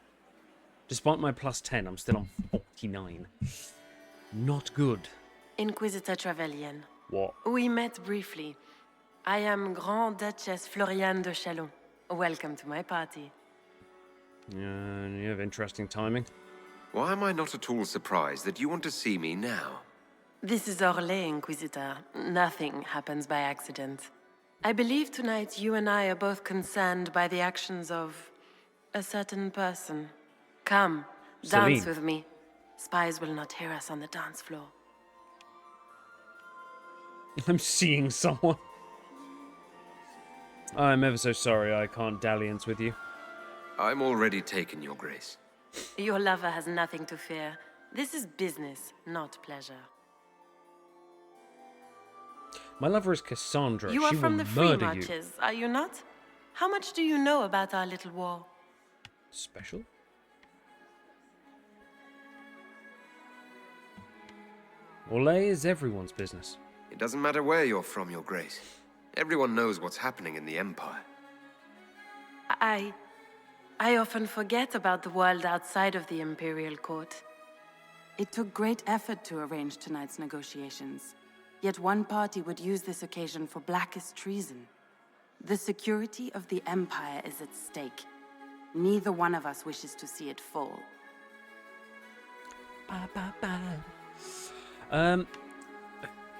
Despite my +10, I'm still on 49. Not good. Inquisitor Trevelyan. What? We met briefly. I am Grand Duchess Floriane de Chalon. Welcome to my party. You have interesting timing. Why am I not at all surprised that you want to see me now? This is Orlais, Inquisitor. Nothing happens by accident. I believe tonight you and I are both concerned by the actions of a certain person. Come, Celine. dance with me. Spies will not hear us on the dance floor. I'm seeing someone. I'm ever so sorry I can't dalliance with you. I'm already taken, Your Grace. Your lover has nothing to fear. This is business, not pleasure. My lover is Cassandra. You are she from will the Free murder Marches, are you not? How much do you know about our little war? Special? Orlais is everyone's business. It doesn't matter where you're from, Your Grace. Everyone knows what's happening in the Empire. I often forget about the world outside of the Imperial Court. It took great effort to arrange tonight's negotiations. Yet one party would use this occasion for blackest treason. The security of the Empire is at stake. Neither one of us wishes to see it fall.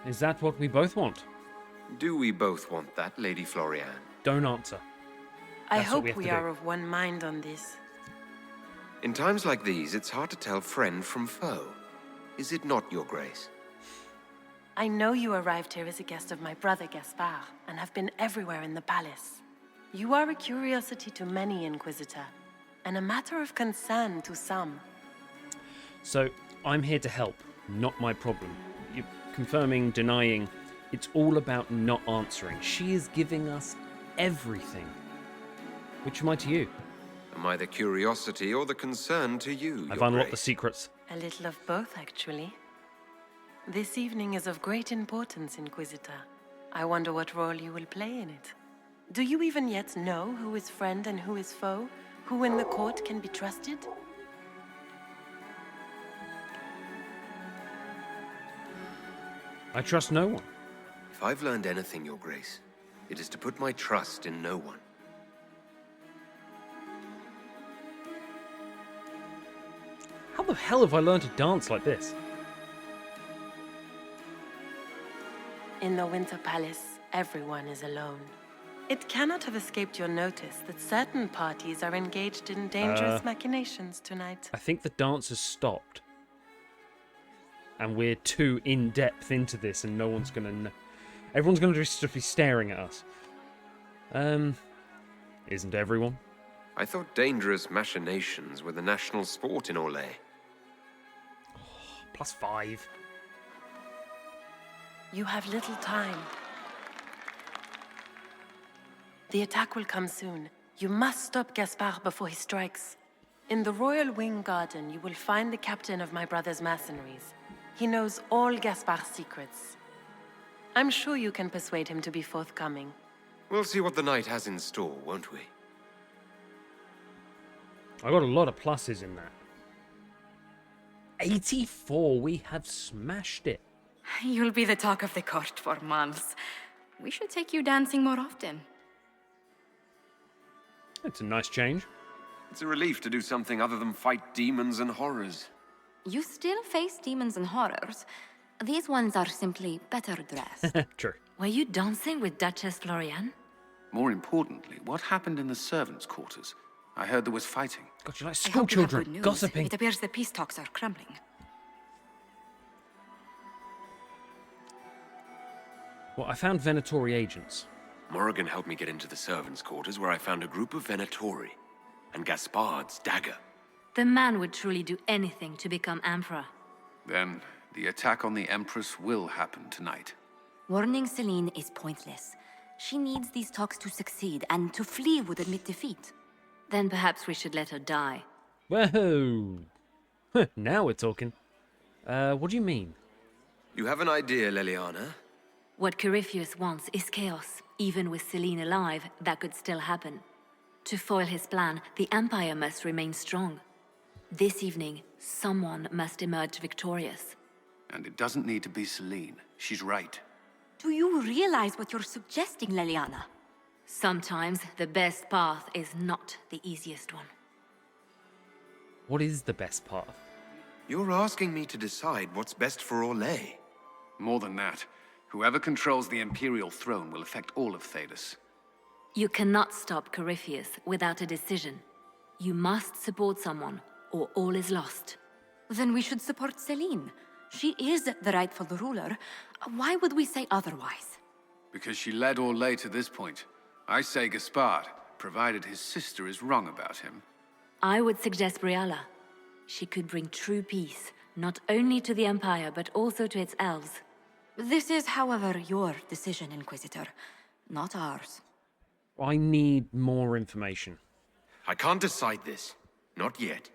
Is that what we both want? Do we both want that, Lady Floriane? Don't answer. I That's what hope we have we to do. are of one mind on this. In times like these, it's hard to tell friend from foe. Is it not, Your Grace? I know you arrived here as a guest of my brother Gaspard, and have been everywhere in the palace. You are a curiosity to many, Inquisitor. and a matter of concern to some. So, I'm here to help, not my problem. You're confirming, denying. It's all about not answering. She is giving us everything. Which am I to you? Am I the curiosity or the concern to you? I've Your unlocked the Grace? secrets. A little of both, actually. This evening is of great importance, Inquisitor. I wonder what role you will play in it. Do you even yet know who is friend and who is foe? Who in the court can be trusted? I trust no one. If I've learned anything, Your Grace, it is to put my trust in no one. How the hell have I learned to dance like this? In the Winter Palace, everyone is alone. It cannot have escaped your notice that certain parties are engaged in dangerous machinations tonight. I think the dance has stopped. And we're too in-depth into this and no one's going to know. Everyone's going to just be staring at us. Isn't everyone? I thought dangerous machinations were the national sport in Orlais. +5. You have little time. The attack will come soon. You must stop Gaspard before he strikes. In the Royal Wing Garden, you will find the captain of my brother's mercenaries. He knows all Gaspard's secrets. I'm sure you can persuade him to be forthcoming. We'll see what the night has in store, won't we? I got a lot of pluses in that. 84, we have smashed it. You'll be the talk of the court for months. We should take you dancing more often. It's a nice change. It's a relief to do something other than fight demons and horrors. You still face demons and horrors. These ones are simply better dressed. True. Were you dancing with Duchess Florian? More importantly, what happened in the servants' quarters? I heard there was fighting. God, you like I hope you have good schoolchildren news. gossiping. It appears the peace talks are crumbling. Well, I found Venatori agents. Morrigan helped me get into the servants' quarters where I found a group of Venatori and Gaspard's dagger. The man would truly do anything to become emperor. Then, the attack on the Empress will happen tonight. Warning Celine is pointless. She needs these talks to succeed, and to flee would admit defeat. Then perhaps we should let her die. Whoa! Now we're talking. What do you mean? You have an idea, Leliana? What Corypheus wants is chaos. Even with Celine alive, that could still happen. To foil his plan, the Empire must remain strong. This evening, someone must emerge victorious. And it doesn't need to be Celine. She's right. Do you realize what you're suggesting, Leliana? Sometimes the best path is not the easiest one. What is the best path? You're asking me to decide what's best for Orlais. More than that, whoever controls the Imperial throne will affect all of Thedas. You cannot stop Corypheus without a decision. You must support someone, or all is lost. Then we should support Celine. She is the rightful ruler. Why would we say otherwise? Because she led Orlais to this point. I say Gaspard, provided his sister is wrong about him. I would suggest Briala. She could bring true peace, not only to the Empire, but also to its elves. This is, however, your decision, Inquisitor, not ours. I need more information. I can't decide this. Not yet.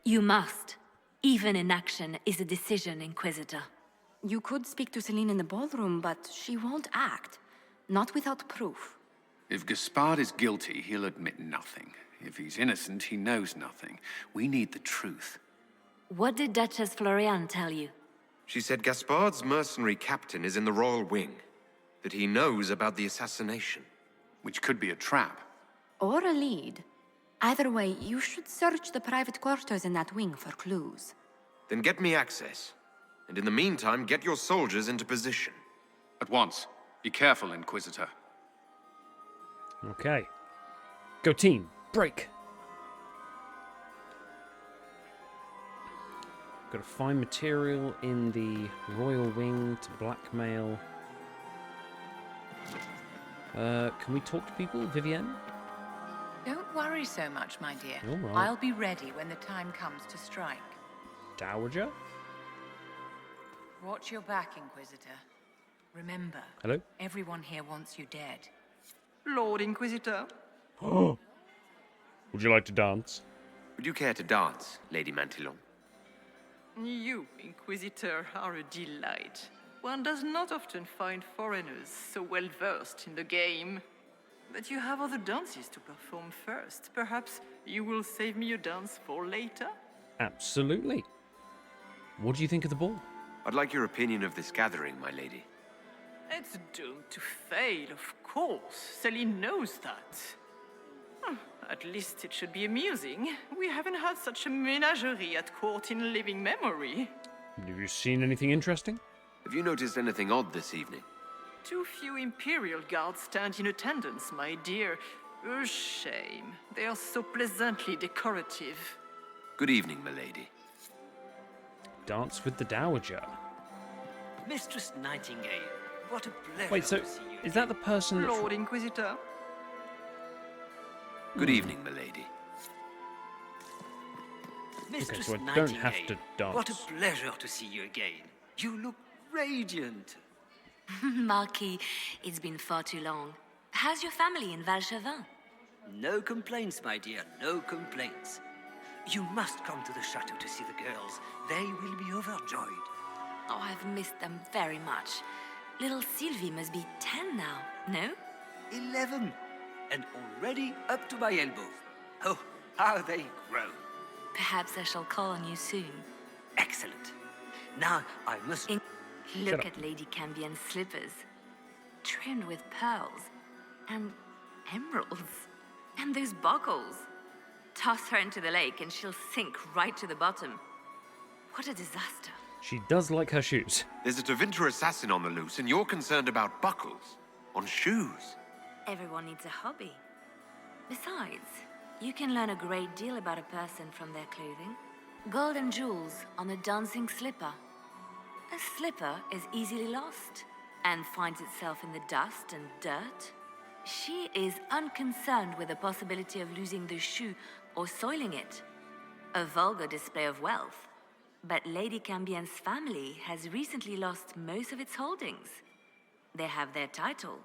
You must. Even inaction is a decision, Inquisitor. You could speak to Celine in the ballroom, but she won't act. Not without proof. If Gaspard is guilty, he'll admit nothing. If he's innocent, he knows nothing. We need the truth. What did Duchess Florian tell you? She said Gaspard's mercenary captain is in the Royal Wing. That he knows about the assassination. Which could be a trap. Or a lead. Either way, you should search the private quarters in that wing for clues. Then get me access. And in the meantime, get your soldiers into position. At once. Be careful, Inquisitor. Okay. Go team. Break. Gotta find material in the Royal Wing to blackmail. Can we talk to people, Vivienne? Don't worry so much, my dear. All right. I'll be ready when the time comes to strike. Dowager? Watch your back, Inquisitor. Remember, Hello? everyone here wants you dead. Lord Inquisitor. Would you like to dance? Would you care to dance, Lady Mantillon? You, Inquisitor, are a delight. One does not often find foreigners so well versed in the game. But you have other dances to perform first. Perhaps you will save me a dance for later? Absolutely. What do you think of the ball? I'd like your opinion of this gathering, my lady. It's doomed to fail, of course. Celine knows that. At least it should be amusing. We haven't had such a menagerie at court in living memory. Have you seen anything interesting? Have you noticed anything odd this evening? Too few Imperial guards stand in attendance, my dear. A shame. They are so pleasantly decorative. Good evening, milady. Dance with the Dowager. Mistress Nightingale, what a pleasure Wait, so to see you. is that the person that's... Lord Inquisitor. Good evening, milady. Mistress so I Nightingale, don't have to dance. what a pleasure to see you again. You look radiant. Marquis, it's been far too long. How's your family in Valchevin? No complaints, my dear, no complaints. You must come to the chateau to see the girls. They will be overjoyed. Oh, I've missed them very much. Little Sylvie must be 10 now, no? 11, and already up to my elbows. Oh, how they grow. Perhaps I shall call on you soon. Excellent. Now I must... Look at Lady Cambien's slippers. Trimmed with pearls. And emeralds. And those buckles. Toss her into the lake and she'll sink right to the bottom. What a disaster. She does like her shoes. There's a Tevinter assassin on the loose, and you're concerned about buckles on shoes. Everyone needs a hobby. Besides, you can learn a great deal about a person from their clothing. Gold and jewels on a dancing slipper. A slipper is easily lost and finds itself in the dust and dirt. She is unconcerned with the possibility of losing the shoe or soiling it. A vulgar display of wealth. But Lady Cambien's family has recently lost most of its holdings. They have their title,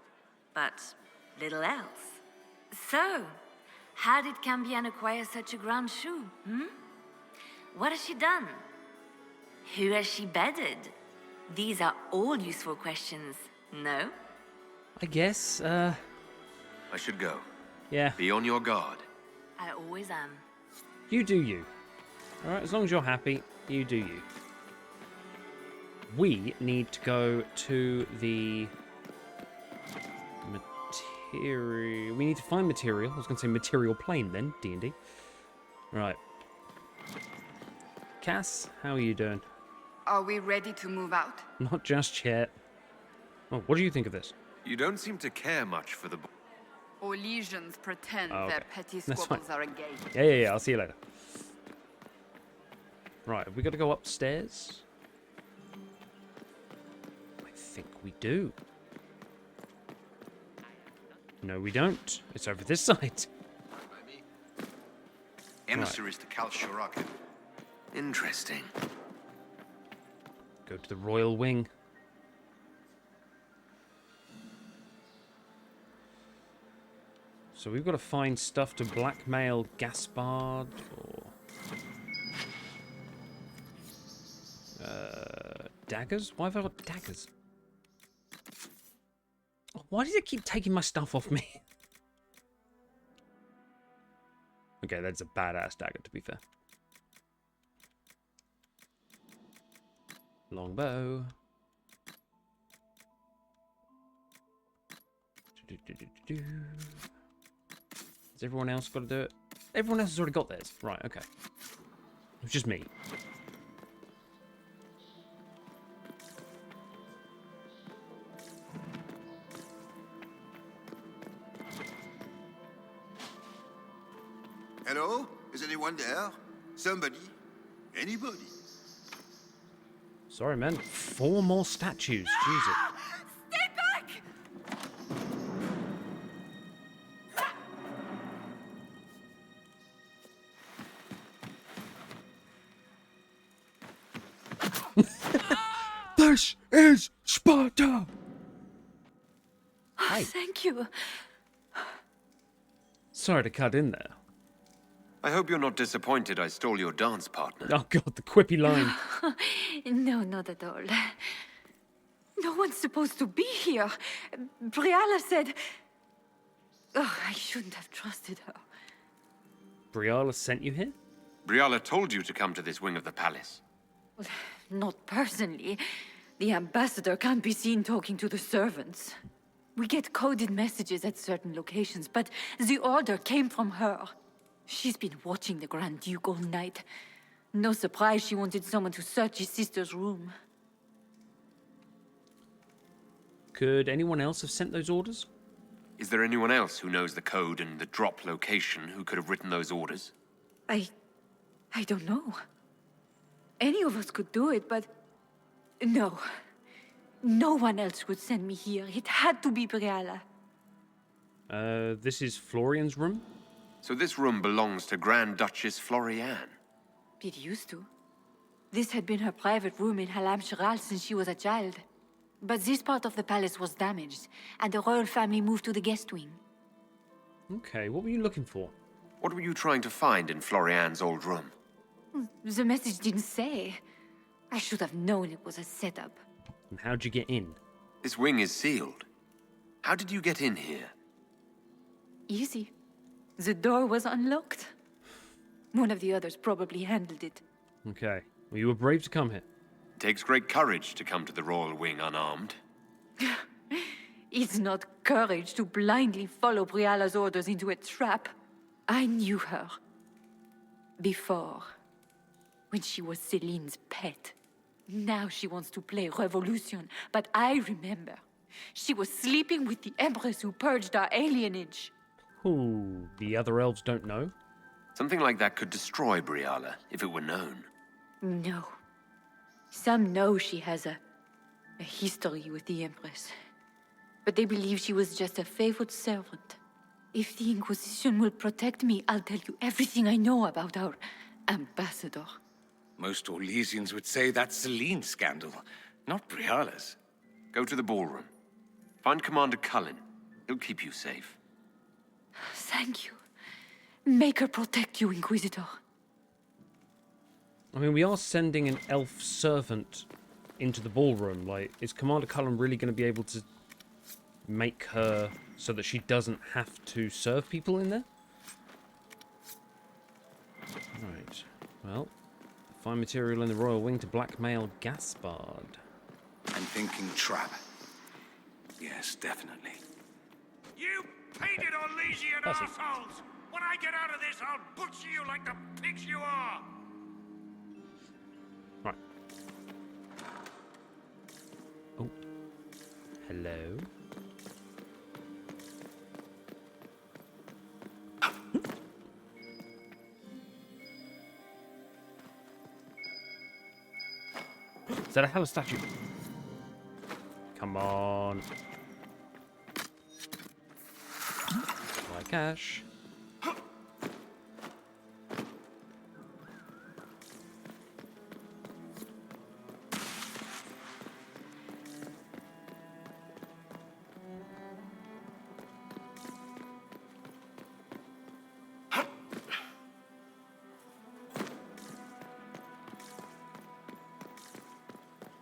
but little else. So, how did Cambien acquire such a grand shoe, What has she done? Who has she bedded? These are all useful questions, no? I guess, I should go. Yeah. Be on your guard. I always am. You do you. Alright, as long as you're happy, you do you. We need to go to the... material... We need to find material. I was going to say material plane then, D&D. Right. Cass, how are you doing? Are we ready to move out? Not just yet. Oh, what do you think of this? You don't seem to care much for the... Or legions pretend Oh, okay. their petty That's squabbles fine. are a game. Yeah, I'll see you later. Right, have we got to go upstairs? I think we do. No, we don't. It's over this side. Emissaries to Cal Shurok. Interesting. Go to the royal wing. So we've got to find stuff to blackmail Gaspard or... daggers? Why have I got daggers? Why does it keep taking my stuff off me? Okay, that's a badass dagger, to be fair. Longbow. Has everyone else got to do it? Everyone else has already got theirs. Right, okay. It's just me. Hello? Is anyone there? Somebody? Anybody? Sorry, man. 4 more statues. Jesus. Stay back! This is Sparta! Oh, thank you. Sorry to cut in there. I hope you're not disappointed I stole your dance partner. Oh god, the quippy line. No, not at all. No one's supposed to be here. Briala said... Oh, I shouldn't have trusted her. Briala sent you here? Briala told you to come to this wing of the palace. Well, not personally. The ambassador can't be seen talking to the servants. We get coded messages at certain locations, but the order came from her. She's been watching the Grand Duke all night. No surprise she wanted someone to search his sister's room. Could anyone else have sent those orders? Is there anyone else who knows the code and the drop location who could have written those orders? I don't know. Any of us could do it, but... No. No one else would send me here. It had to be Briala. This is Florian's room? So this room belongs to Grand Duchess Floriane? It used to. This had been her private room in Halam Shiral since she was a child. But this part of the palace was damaged, and the royal family moved to the guest wing. Okay, what were you looking for? What were you trying to find in Floriane's old room? The message didn't say. I should have known it was a setup. And how'd you get in? This wing is sealed. How did you get in here? Easy. The door was unlocked. One of the others probably handled it. Okay, well, you were brave to come here. It takes great courage to come to the royal wing unarmed. It's not courage to blindly follow Briala's orders into a trap. I knew her. Before. When she was Celine's pet. Now she wants to play revolution, but I remember. She was sleeping with the Empress who purged our alienage. Ooh, the other elves don't know? Something like that could destroy Briala, if it were known. No. Some know she has a history with the Empress. But they believe she was just a faithful servant. If the Inquisition will protect me, I'll tell you everything I know about our ambassador. Most Orlesians would say that's Celine's scandal, not Briala's. Go to the ballroom. Find Commander Cullen. He'll keep you safe. Thank you. Make her protect you, Inquisitor. I mean, we are sending an elf servant into the ballroom. Like, is Commander Cullen really going to be able to make her so that she doesn't have to serve people in there? Right. Well, find material in the royal wing to blackmail Gaspard. I'm thinking trap. Yes, definitely. You painted Orlesian assholes! When I get out of this, I'll butcher you like the pigs you are! Right. Oh. Hello? Is that a hella statue? Come on. Buy cash.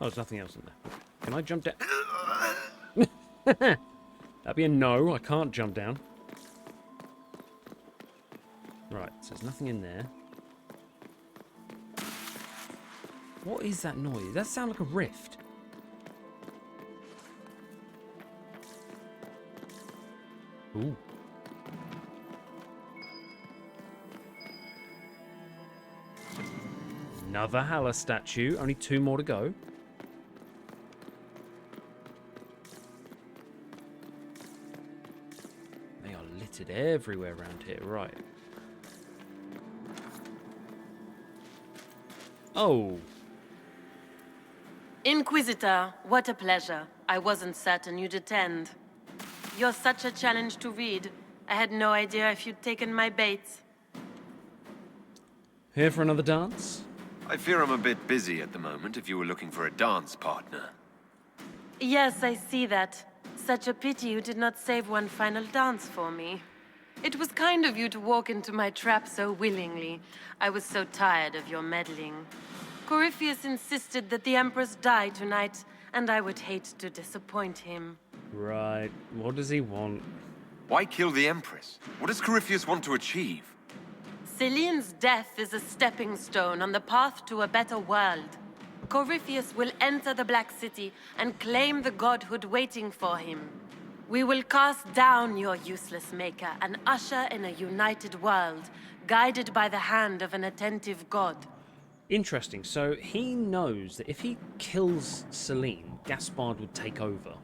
Oh, there's nothing else in there. Can I jump down? That'd be a no. I can't jump down. Right, so there's nothing in there. What is that noise? Does that sound like a rift? Ooh. Another Halla statue. Only 2 more to go. They are littered everywhere around here. Right. Oh. Inquisitor, what a pleasure. I wasn't certain you'd attend. You're such a challenge to read. I had no idea if you'd taken my bait. Here for another dance? I fear I'm a bit busy at the moment if you were looking for a dance partner. Yes, I see that. Such a pity you did not save one final dance for me. It was kind of you to walk into my trap so willingly. I was so tired of your meddling. Corypheus insisted that the Empress die tonight, and I would hate to disappoint him. Right. What does he want? Why kill the Empress? What does Corypheus want to achieve? Celine's death is a stepping stone on the path to a better world. Corypheus will enter the Black City and claim the godhood waiting for him. We will cast down your useless maker and usher in a united world, guided by the hand of an attentive god. Interesting. So he knows that if he kills Celine, Gaspard would take over.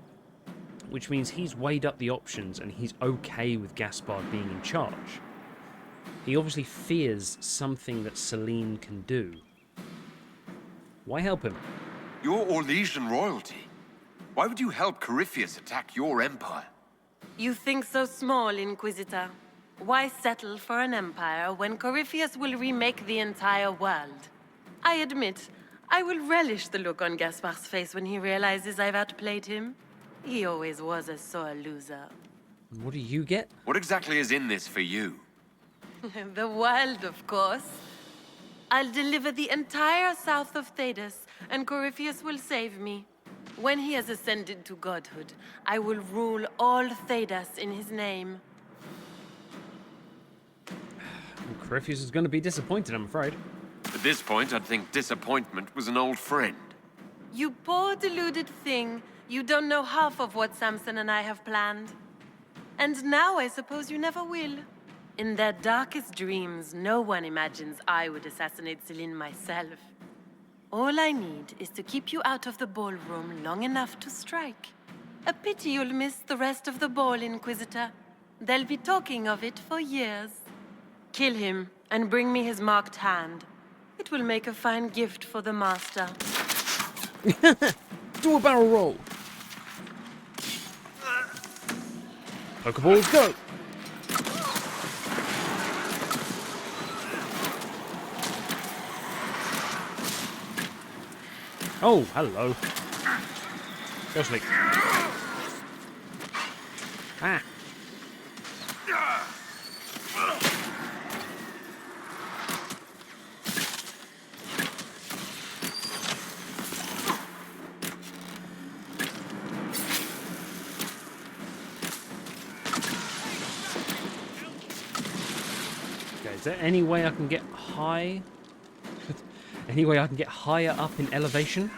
Which means he's weighed up the options and he's okay with Gaspard being in charge. He obviously fears something that Celine can do. Why help him? You're Orlesian royalty. Why would you help Corypheus attack your empire? You think so small, Inquisitor. Why settle for an empire when Corypheus will remake the entire world? I admit, I will relish the look on Gaspard's face when he realizes I've outplayed him. He always was a sore loser. What do you get? What exactly is in this for you? The world, of course. I'll deliver the entire south of Thedas, and Corypheus will save me. When he has ascended to godhood, I will rule all Thedas in his name. Corypheus is going to be disappointed, I'm afraid. At this point, I'd think disappointment was an old friend. You poor deluded thing. You don't know half of what Samson and I have planned. And now I suppose you never will. In their darkest dreams, no one imagines I would assassinate Celine myself. All I need is to keep you out of the ballroom long enough to strike. A pity you'll miss the rest of the ball, Inquisitor. They'll be talking of it for years. Kill him and bring me his marked hand. It will make a fine gift for the Master. Do a barrel roll. Pokeballs, go! Oh, hello. Go sleep. Ah. Okay, is there any way I can get high? Any way I can get higher up in elevation?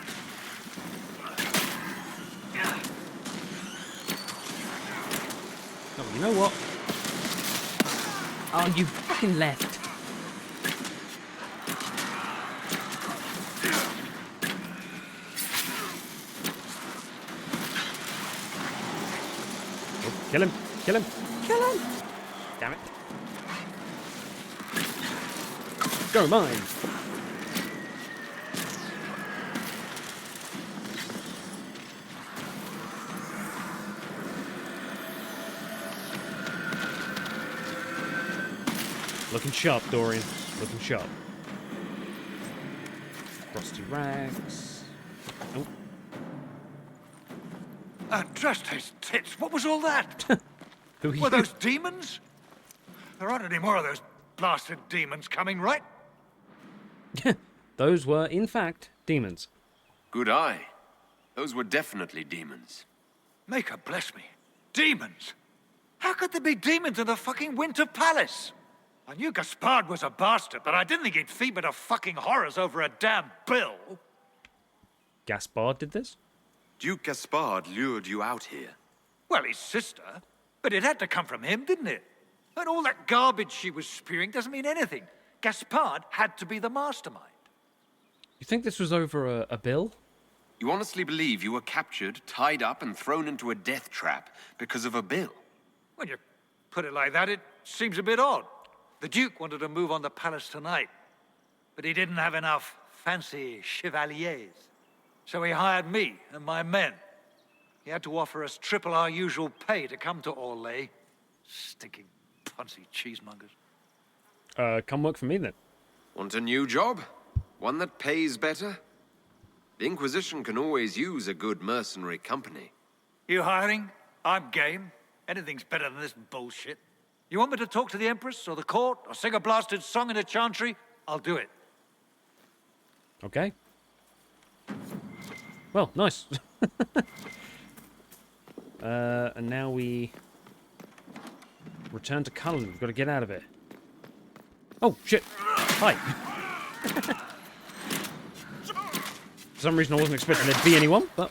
Oh, you know what? Oh, you fucking left. Oh, kill him! Kill him! Kill him! Damn it. Go mine! Looking sharp, Dorian. Looking sharp. Frosty rags. Oh. And trust his tits. What was all that? Who are you? Were those demons? There aren't any more of those blasted demons coming, right? Those were, in fact, demons. Good eye. Those were definitely demons. Maker bless me. Demons? How could there be demons in the fucking Winter Palace? I knew Gaspard was a bastard, but I didn't think he'd feed to fucking horrors over a damn bill. Gaspard did this? Duke Gaspard lured you out here. Well, his sister. But it had to come from him, didn't it? And all that garbage she was spewing doesn't mean anything. Gaspard had to be the mastermind. You think this was over a bill? You honestly believe you were captured, tied up, and thrown into a death trap because of a bill? When you put it like that, it seems a bit odd. The Duke wanted to move on the palace tonight, but he didn't have enough fancy chevaliers. So he hired me and my men. He had to offer us triple our usual pay to come to Orlais. Stinking punsy cheesemongers. Come work for me then. Want a new job? One that pays better? The Inquisition can always use a good mercenary company. You hiring? I'm game. Anything's better than this bullshit. You want me to talk to the Empress, or the court, or sing a blasted song in a chantry? I'll do it. Okay. Well, nice. And now we return to Cullen. We've got to get out of it. Oh, shit. Hi. For some reason I wasn't expecting there to be anyone, but...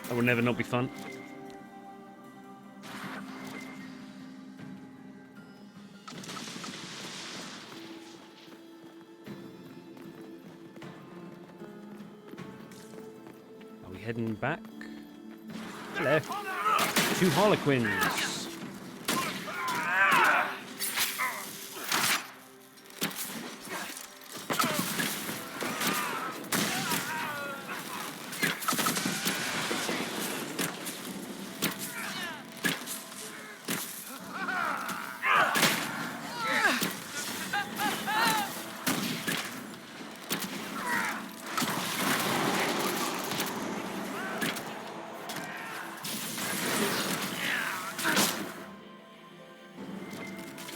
That will never not be fun. Are we heading back? Hello. 2 Harlequins.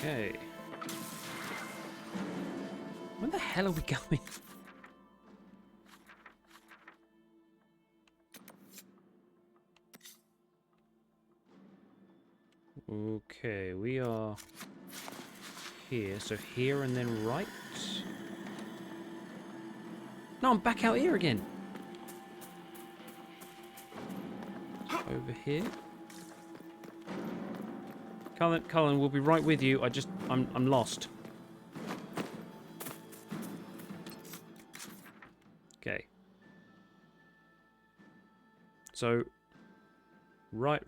Okay. Where the hell are we going? Okay, we are here. So here and then right. No, I'm back out here again. Over here. Cullen, we'll be right with you. I'm lost. Okay. So, right.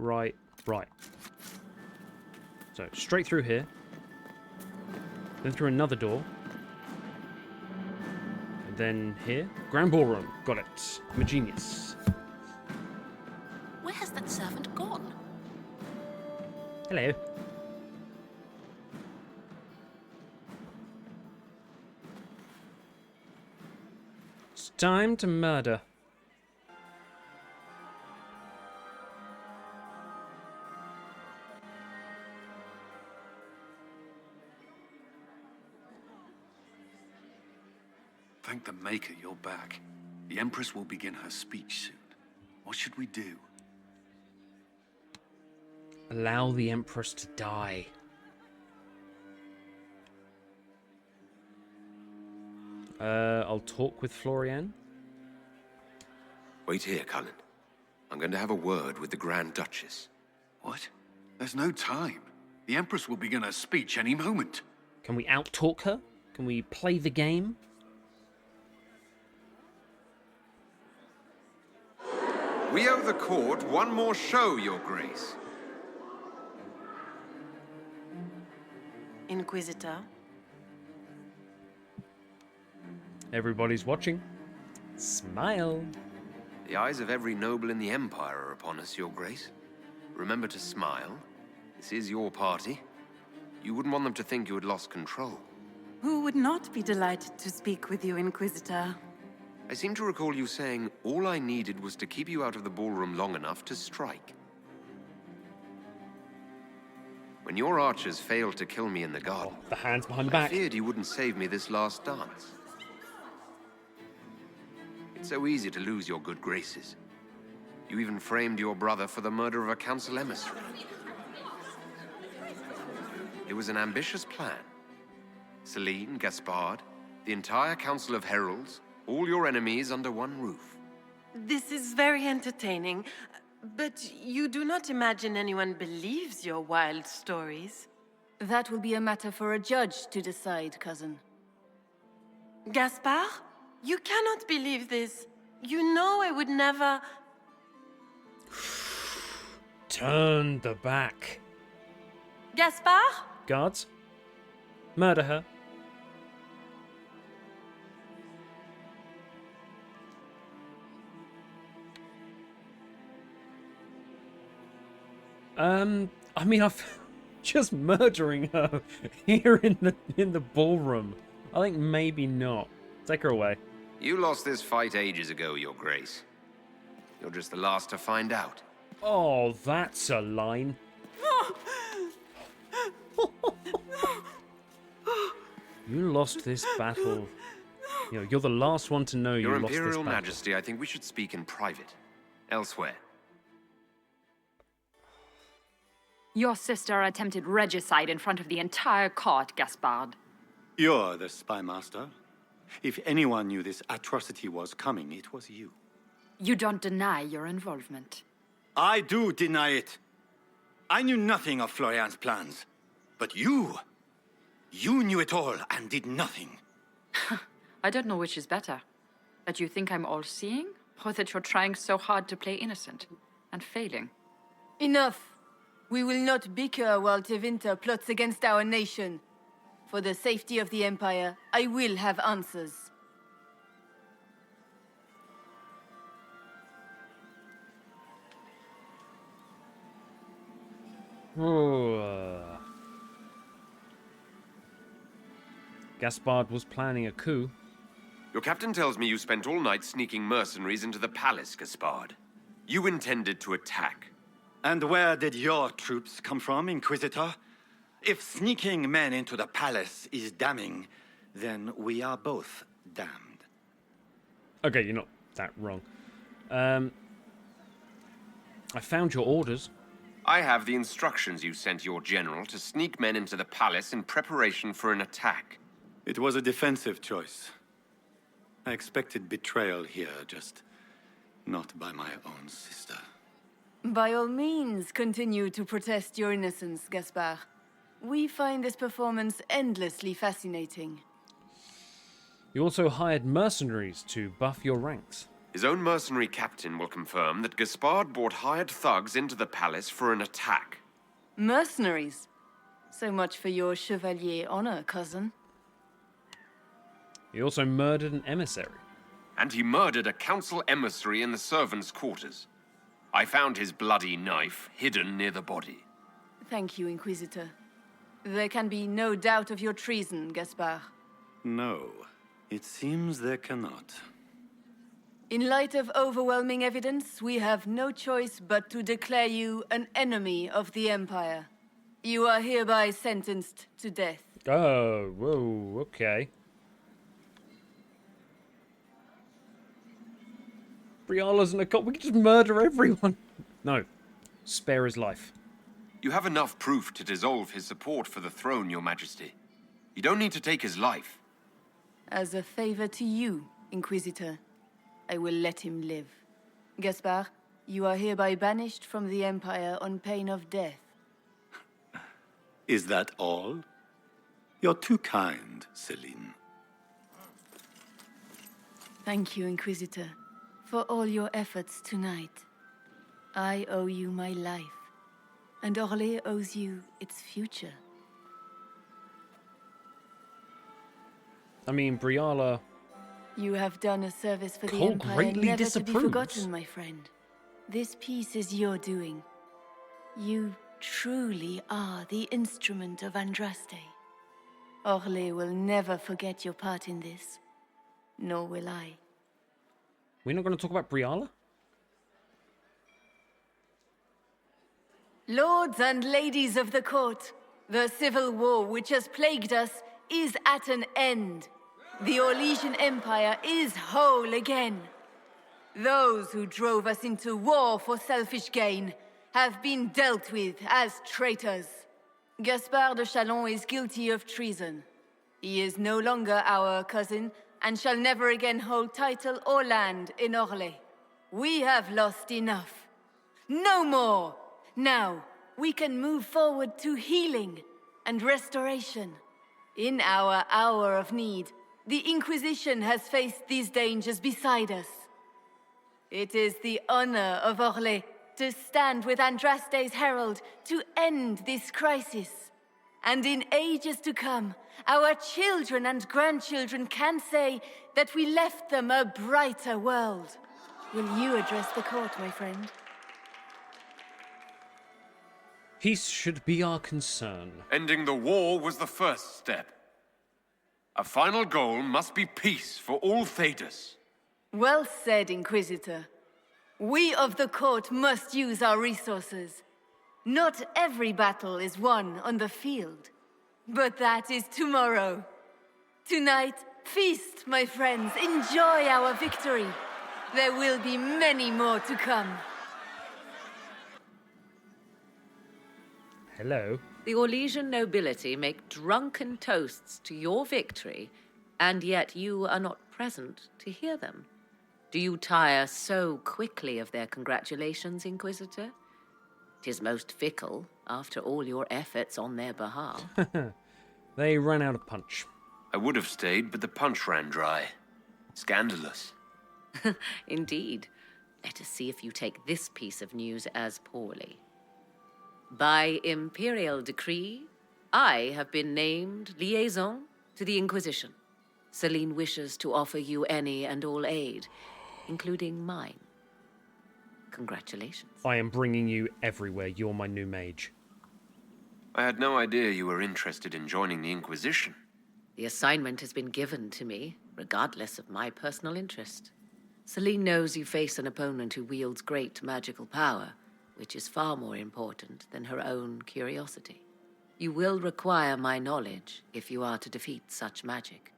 So, straight through here. Then through another door. And then here. Grand ballroom. Got it. I'm a genius. Where has that servant gone? Hello. It's time to murder. Thank the Maker you're back. The Empress will begin her speech soon. What should we do? Allow the Empress to die. I'll talk with Florian. Wait here, Cullen. I'm going to have a word with the Grand Duchess. What? There's no time. The Empress will begin her speech any moment. Can we out-talk her? Can we play the game? We owe the court one more show, Your Grace. Inquisitor. Everybody's watching. Smile. The eyes of every noble in the Empire are upon us, Your Grace. Remember to smile. This is your party. You wouldn't want them to think you had lost control. Who would not be delighted to speak with you, Inquisitor? I seem to recall you saying all I needed was to keep you out of the ballroom long enough to strike. When your archers failed to kill me in the garden, the hands behind the back. I feared you wouldn't save me this last dance. It's so easy to lose your good graces. You even framed your brother for the murder of a council emissary. It was an ambitious plan. Celine, Gaspard, the entire Council of Heralds, all your enemies under one roof. This is very entertaining, but you do not imagine anyone believes your wild stories? That will be a matter for a judge to decide, cousin. Gaspard? You cannot believe this. You know I would never... Turn the back. Gaspard? Guards? Murder her. I mean, I've just murdering her here in the ballroom. I think maybe not. Take her away. You lost this fight ages ago, Your Grace. You're just the last to find out. Oh, that's a line. You lost this battle. You know, you're the last one to know you Your lost this Imperial battle. Majesty, I think we should speak in private. Elsewhere. Your sister attempted regicide in front of the entire court, Gaspard. You're the spy master. If anyone knew this atrocity was coming, it was you. You don't deny your involvement. I do deny it. I knew nothing of Florian's plans. But you knew it all and did nothing. I don't know which is better. That you think I'm all-seeing, or that you're trying so hard to play innocent and failing. Enough! We will not bicker while Tevinter plots against our nation. For the safety of the Empire, I will have answers. Gaspard was planning a coup. Your captain tells me you spent all night sneaking mercenaries into the palace, Gaspard. You intended to attack. And where did your troops come from, Inquisitor? If sneaking men into the palace is damning, then we are both damned. Okay, you're not that wrong. I found your orders. I have the instructions you sent your general to sneak men into the palace in preparation for an attack. It was a defensive choice. I expected betrayal here, just not by my own sister. By all means, continue to protest your innocence, Gaspard. We find this performance endlessly fascinating. You also hired mercenaries to buff your ranks. His own mercenary captain will confirm that Gaspard brought hired thugs into the palace for an attack. Mercenaries? So much for your chevalier honor, cousin. He also murdered an emissary. And he murdered a council emissary in the servants' quarters. I found his bloody knife hidden near the body. Thank you, Inquisitor. There can be no doubt of your treason, Gaspard. No, it seems there cannot. In light of overwhelming evidence, we have no choice but to declare you an enemy of the Empire. You are hereby sentenced to death. Oh, whoa, okay. Briala's in a cop. We can just murder everyone. No. Spare his life. You have enough proof to dissolve his support for the throne, Your Majesty. You don't need to take his life. As a favor to you, Inquisitor, I will let him live. Gaspard, you are hereby banished from the Empire on pain of death. Is that all? You're too kind, Celine. Thank you, Inquisitor, for all your efforts tonight. I owe you my life, and Orlais owes you its future. I mean, Briala... You have done a service for the Cole Empire greatly never to be disapproves. forgotten, my friend. This piece is your doing. You truly are the instrument of Andraste. Orlais will never forget your part in this. Nor will I. We're not going to talk about Briala? Lords and ladies of the court, the civil war which has plagued us is at an end. The Orlesian Empire is whole again. Those who drove us into war for selfish gain have been dealt with as traitors. Gaspard de Chalon is guilty of treason. He is no longer our cousin and shall never again hold title or land in Orlais. We have lost enough. No more! Now, we can move forward to healing and restoration. In our hour of need, the Inquisition has faced these dangers beside us. It is the honor of Orlais to stand with Andraste's herald to end this crisis. And in ages to come, our children and grandchildren can say that we left them a brighter world. Will you address the court, my friend? Peace should be our concern. Ending the war was the first step. A final goal must be peace for all Thedas. Well said, Inquisitor. We of the court must use our resources. Not every battle is won on the field, but that is tomorrow. Tonight, feast, my friends. Enjoy our victory. There will be many more to come. Hello. The Orlesian nobility make drunken toasts to your victory, and yet you are not present to hear them. Do you tire so quickly of their congratulations, Inquisitor? 'Tis most fickle, after all your efforts on their behalf. They ran out of punch. I would have stayed, but the punch ran dry. Scandalous. Indeed. Let us see if you take this piece of news as poorly. By imperial decree, I have been named liaison to the Inquisition. Celine wishes to offer you any and all aid, including mine. Congratulations. I am bringing you everywhere. You're my new mage. I had no idea you were interested in joining the Inquisition. The assignment has been given to me, regardless of my personal interest. Celine knows you face an opponent who wields great magical power, which is far more important than her own curiosity. You will require my knowledge if you are to defeat such magic.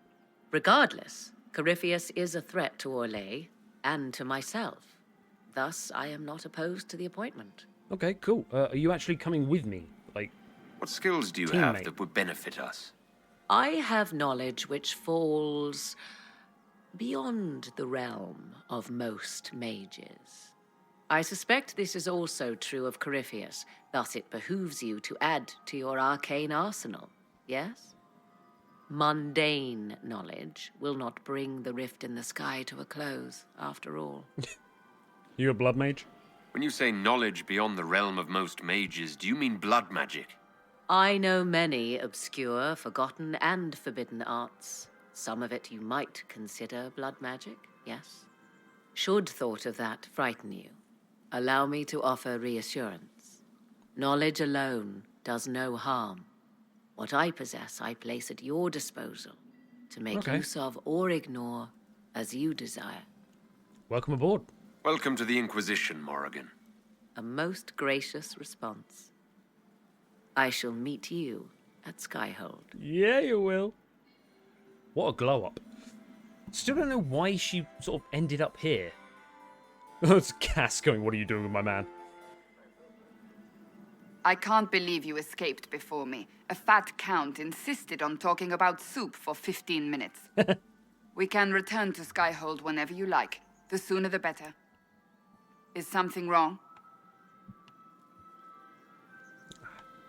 Regardless, Corypheus is a threat to Orlais and to myself. Thus, I am not opposed to the appointment. Okay, cool. Are you actually coming with me? Like, what skills do you have that would benefit us? I have knowledge which falls beyond the realm of most mages. I suspect this is also true of Corypheus, thus it behooves you to add to your arcane arsenal, yes? Mundane knowledge will not bring the rift in the sky to a close, after all. You a blood mage? When you say knowledge beyond the realm of most mages, do you mean blood magic? I know many obscure, forgotten, and forbidden arts. Some of it you might consider blood magic, yes? Should thought of that frighten you, allow me to offer reassurance. Knowledge alone does no harm. What I possess, I place at your disposal to make use of or ignore as you desire. Welcome aboard. Welcome to the Inquisition, Morrigan. A most gracious response. I shall meet you at Skyhold. Yeah, you will. What a glow up. Still don't know why she sort of ended up here. It's Cass going, what are you doing with my man? I can't believe you escaped before me. A fat count insisted on talking about soup for 15 minutes. We can return to Skyhold whenever you like. The sooner the better. Is something wrong?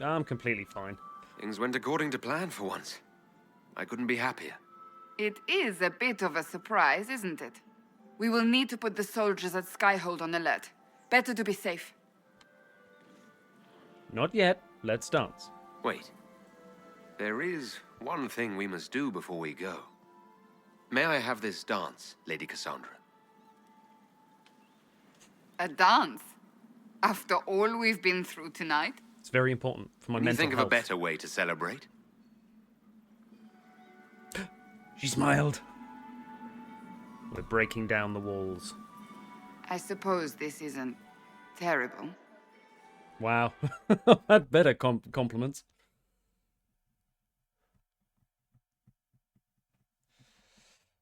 I'm completely fine. Things went according to plan for once. I couldn't be happier. It is a bit of a surprise, isn't it? We will need to put the soldiers at Skyhold on alert. Better to be safe. Not yet. Let's dance. Wait. There is one thing we must do before we go. May I have this dance, Lady Cassandra? A dance? After all we've been through tonight? It's very important for my mental health. Can you think of a better way to celebrate? She smiled. We're breaking down the walls. I suppose this isn't terrible. Wow. I've better compliments.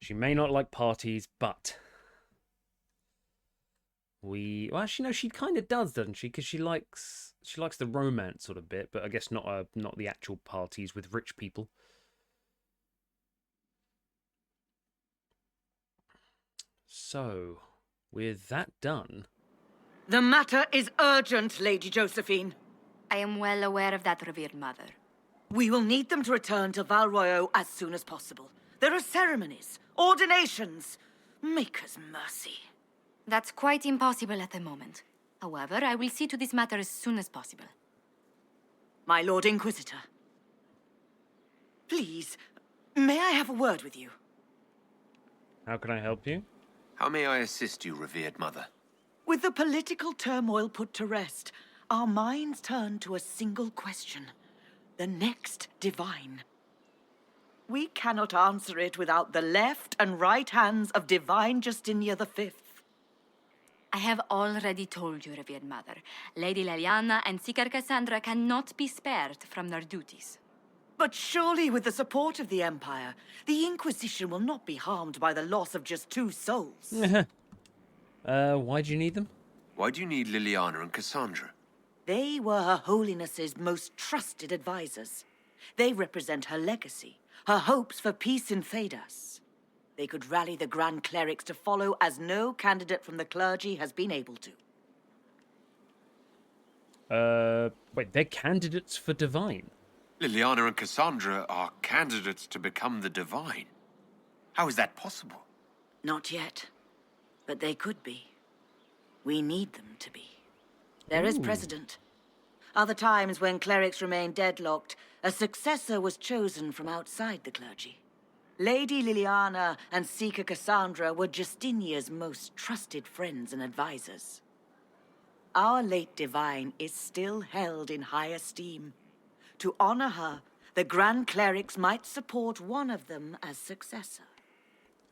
She may not like parties, but well, actually, no, she kind of does, doesn't she? Because she likes the romance sort of bit, but I guess not the actual parties with rich people. So, with that done... The matter is urgent, Lady Josephine. I am well aware of that, revered mother. We will need them to return to Val Royeaux as soon as possible. There are ceremonies, ordinations. Make us mercy. That's quite impossible at the moment. However, I will see to this matter as soon as possible. My Lord Inquisitor. Please, may I have a word with you? How can I help you? How may I assist you, revered mother? With the political turmoil put to rest, our minds turn to a single question. The next divine. We cannot answer it without the left and right hands of Divine Justinia V. I have already told you, revered mother. Lady Leliana and Seeker Cassandra cannot be spared from their duties. But surely with the support of the Empire, the Inquisition will not be harmed by the loss of just 2 souls. Why do you need them? Why do you need Liliana and Cassandra? They were Her Holiness's most trusted advisors. They represent her legacy, her hopes for peace in Thedas. They could rally the Grand Clerics to follow as no candidate from the clergy has been able to. Wait, they're candidates for Divine? Liliana and Cassandra are candidates to become the Divine. How is that possible? Not yet. But they could be. We need them to be. There is precedent. Other times when clerics remained deadlocked, a successor was chosen from outside the clergy. Lady Liliana and Seeker Cassandra were Justinia's most trusted friends and advisors. Our late divine is still held in high esteem. To honor her, the Grand Clerics might support one of them as successor.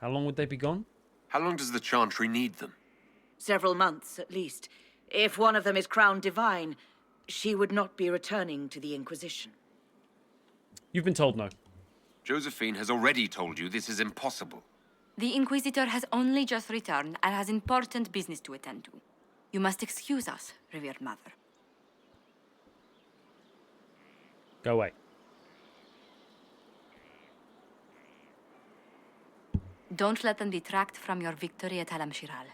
How long would they be gone? How long does the Chantry need them? Several months, at least. If one of them is crowned divine, she would not be returning to the Inquisition. You've been told no. Josephine has already told you this is impossible. The Inquisitor has only just returned and has important business to attend to. You must excuse us, revered mother. Go away. Don't let them detract from your victory at Halam Shiral.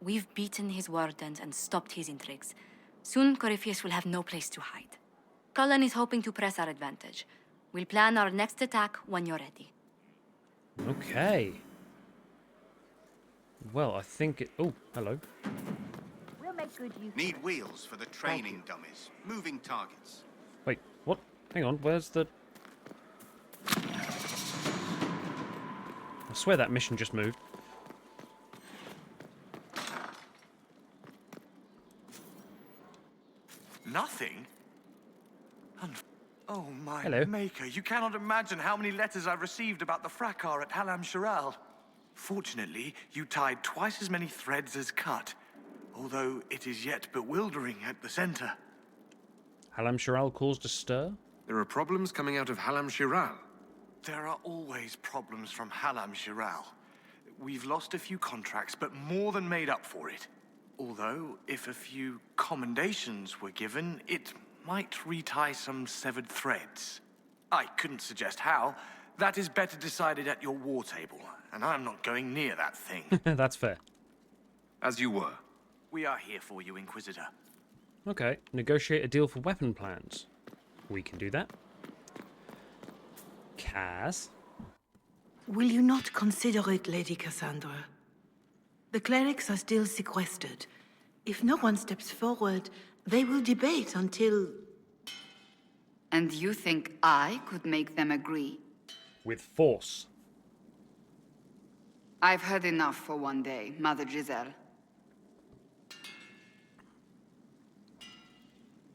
We've beaten his wardens and stopped his intrigues. Soon, Corypheus will have no place to hide. Cullen is hoping to press our advantage. We'll plan our next attack when you're ready. Okay. Well, I think it... Oh, hello. We'll make good use. Need wheels for the training dummies. Moving targets. Wait, what? Hang on, where's the... I swear that mission just moved. Nothing? Oh, my Hello. maker, you cannot imagine how many letters I've received about the fracas at Halam Shiral. Fortunately, you tied twice as many threads as cut, although it is yet bewildering at the center. Halam Shiral caused a stir? There are problems coming out of Halam Shiral. There are always problems from Halam Shiral. We've lost a few contracts, but more than made up for it. Although, if a few commendations were given, it might retie some severed threads. I couldn't suggest how. That is better decided at your war table, and I'm not going near that thing. That's fair. As you were. We are here for you, Inquisitor. Okay, negotiate a deal for weapon plans. We can do that. Cass? Will you not consider it, Lady Cassandra? The clerics are still sequestered. If no one steps forward, they will debate until... And you think I could make them agree? With force. I've heard enough for one day, Mother Giselle.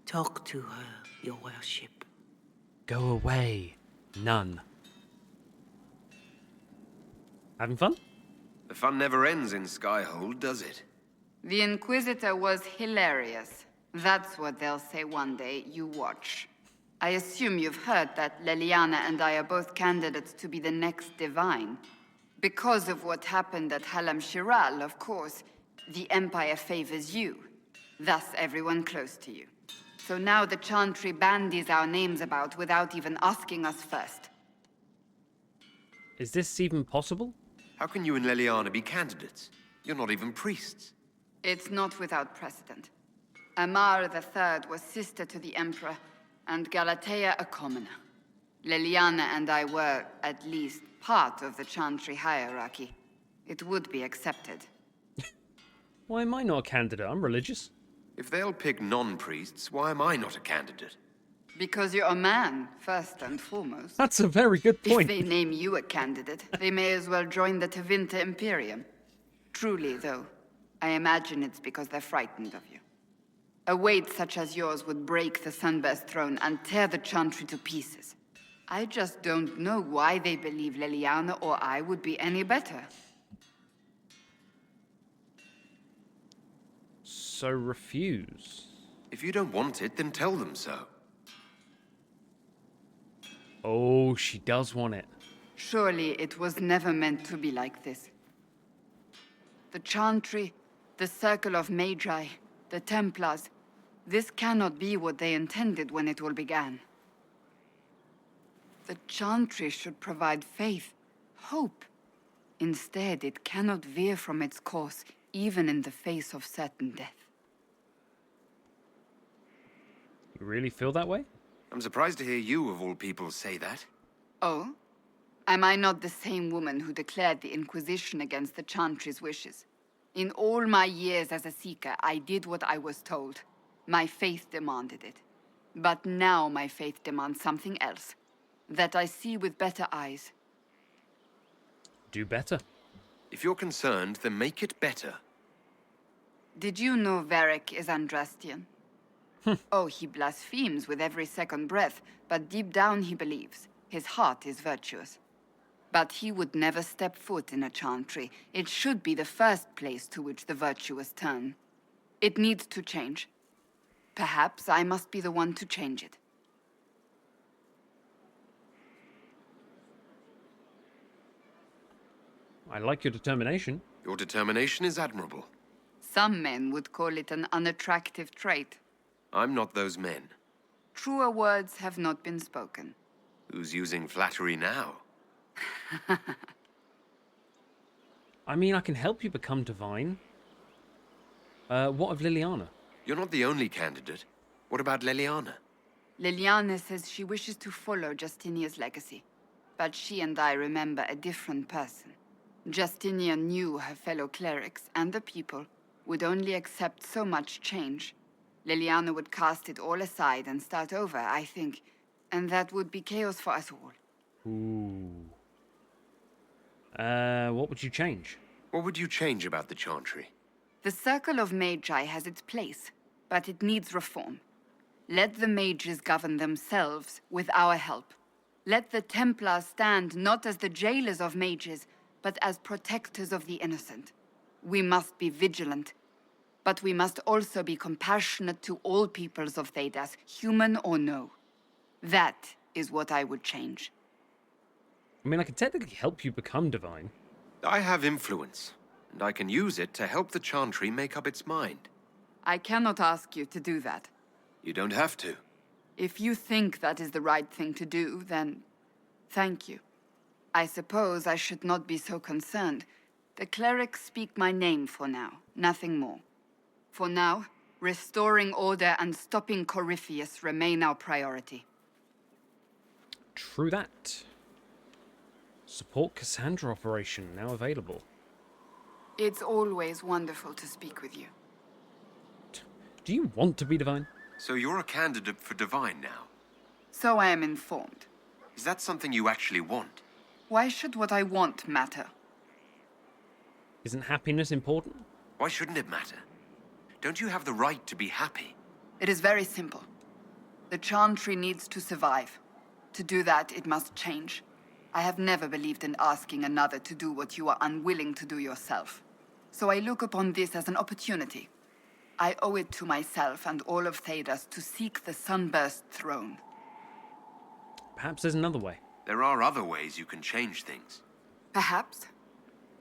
Talk to her, your worship. Go away. None. Having fun? The fun never ends in Skyhold, does it? The Inquisitor was hilarious. That's what they'll say one day, you watch. I assume you've heard that Leliana and I are both candidates to be the next Divine. Because of what happened at Halam Shiral, of course, the Empire favors you. Thus, everyone close to you. So now the Chantry bandies our names about without even asking us first. Is this even possible? How can you and Leliana be candidates? You're not even priests. It's not without precedent. Amar III was sister to the Emperor, and Galatea a commoner. Leliana and I were, at least, part of the Chantry hierarchy. It would be accepted. Why am I not a candidate? I'm religious. If they'll pick non-priests, why am I not a candidate? Because you're a man, first and foremost. That's a very good point. If they name you a candidate, they may as well join the Tevinter Imperium. Truly, though, I imagine it's because they're frightened of you. A weight such as yours would break the Sunburst throne and tear the Chantry to pieces. I just don't know why they believe Leliana or I would be any better. So refuse. If you don't want it, then tell them so. Oh, she does want it. Surely it was never meant to be like this. The Chantry, the Circle of Magi, the Templars, this cannot be what they intended when it all began. The Chantry should provide faith, hope. Instead, it cannot veer from its course, even in the face of certain death. You really feel that way? I'm surprised to hear you, of all people, say that. Oh? Am I not the same woman who declared the Inquisition against the Chantry's wishes? In all my years as a Seeker, I did what I was told. My faith demanded it. But now my faith demands something else. That I see with better eyes. Do better. If you're concerned, then make it better. Did you know Varric is Andrastian? Oh, he blasphemes with every second breath, but deep down he believes. His heart is virtuous. But he would never step foot in a Chantry. It should be the first place to which the virtuous turn. It needs to change. Perhaps I must be the one to change it. I like your determination. Your determination is admirable. Some men would call it an unattractive trait. I'm not those men. Truer words have not been spoken. Who's using flattery now? I mean, I can help you become divine. What of Liliana? You're not the only candidate. What about Leliana? Liliana says she wishes to follow Justinia's legacy. But she and I remember a different person. Justinia knew her fellow clerics and the people would only accept so much change. Liliana would cast it all aside and start over, I think. And that would be chaos for us all. Ooh. What would you change? What would you change about the Chantry? The Circle of Magi has its place, but it needs reform. Let the mages govern themselves with our help. Let the Templars stand not as the jailers of mages, but as protectors of the innocent. We must be vigilant, but we must also be compassionate to all peoples of Thedas, human or no. That is what I would change. I mean, I can technically help you become divine. I have influence, and I can use it to help the Chantry make up its mind. I cannot ask you to do that. You don't have to. If you think that is the right thing to do, then thank you. I suppose I should not be so concerned. The clerics speak my name for now, nothing more. For now, restoring order and stopping Corypheus remain our priority. True that. Support Cassandra operation now available. It's always wonderful to speak with you. Do you want to be divine? So you're a candidate for divine now? So I am informed. Is that something you actually want? Why should what I want matter? Isn't happiness important? Why shouldn't it matter? Don't you have the right to be happy? It is very simple. The Chantry needs to survive. To do that, it must change. I have never believed in asking another to do what you are unwilling to do yourself. So I look upon this as an opportunity. I owe it to myself and all of Thedas to seek the Sunburst throne. Perhaps there's another way. There are other ways you can change things. Perhaps.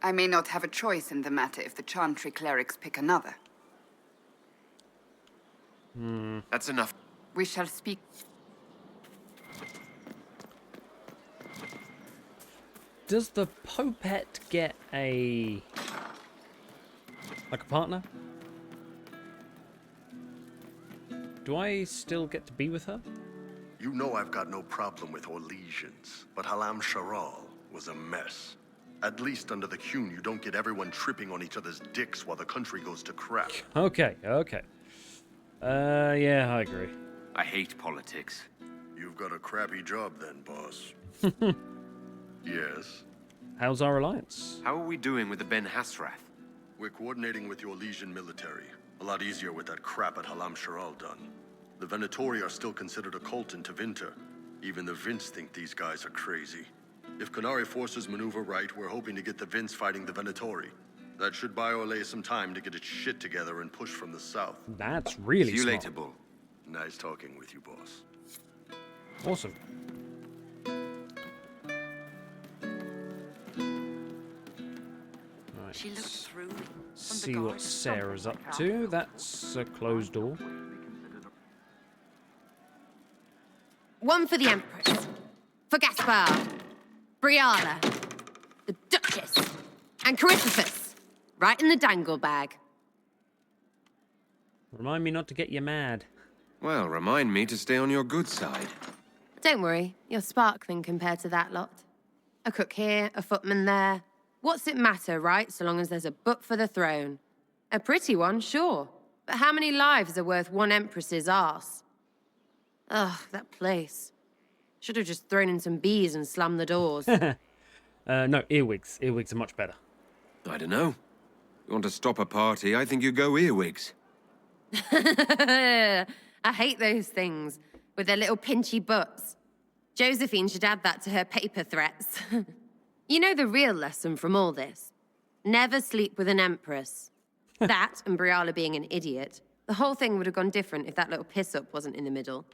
I may not have a choice in the matter if the Chantry clerics pick another. That's enough. We shall speak. Does the Popette get a partner? Do I still get to be with her? You know I've got no problem with Orlesians, but Halam Sharal was a mess. At least under the Qun, you don't get everyone tripping on each other's dicks while the country goes to crap. Okay. Yeah, I agree. I hate politics. You've got a crappy job then, boss. Yes? How's our alliance? How are we doing with the Ben Hasrath? We're coordinating with your Legion military. A lot easier with that crap at Halam Sharal done. The Venatori are still considered a cult in Tevinter. Even the Vince think these guys are crazy. If Qunari forces maneuver right, we're hoping to get the Vince fighting the Venatori. That should buy Orlais some time to get its shit together and push from the south. That's really See you smart. later, Bull. Nice talking with you, boss. Awesome. Right. She looked through me. See what Sarah's up to. That's a closed door. One for the Empress. For Gaspard. Briala. The Duchess. And Cariphus. Right in the dangle bag. Remind me not to get you mad. Well, remind me to stay on your good side. Don't worry, you're sparkling compared to that lot. A cook here, a footman there. What's it matter, right, so long as there's a book for the throne? A pretty one, sure. But how many lives are worth one empress's arse? Ugh, that place. Should have just thrown in some bees and slammed the doors. No, earwigs. Earwigs are much better. I don't know. You want to stop a party, I think you go earwigs. I hate those things, with their little pinchy butts. Josephine should add that to her paper threats. You know the real lesson from all this? Never sleep with an empress. That, and Briala being an idiot. The whole thing would have gone different if that little piss-up wasn't in the middle.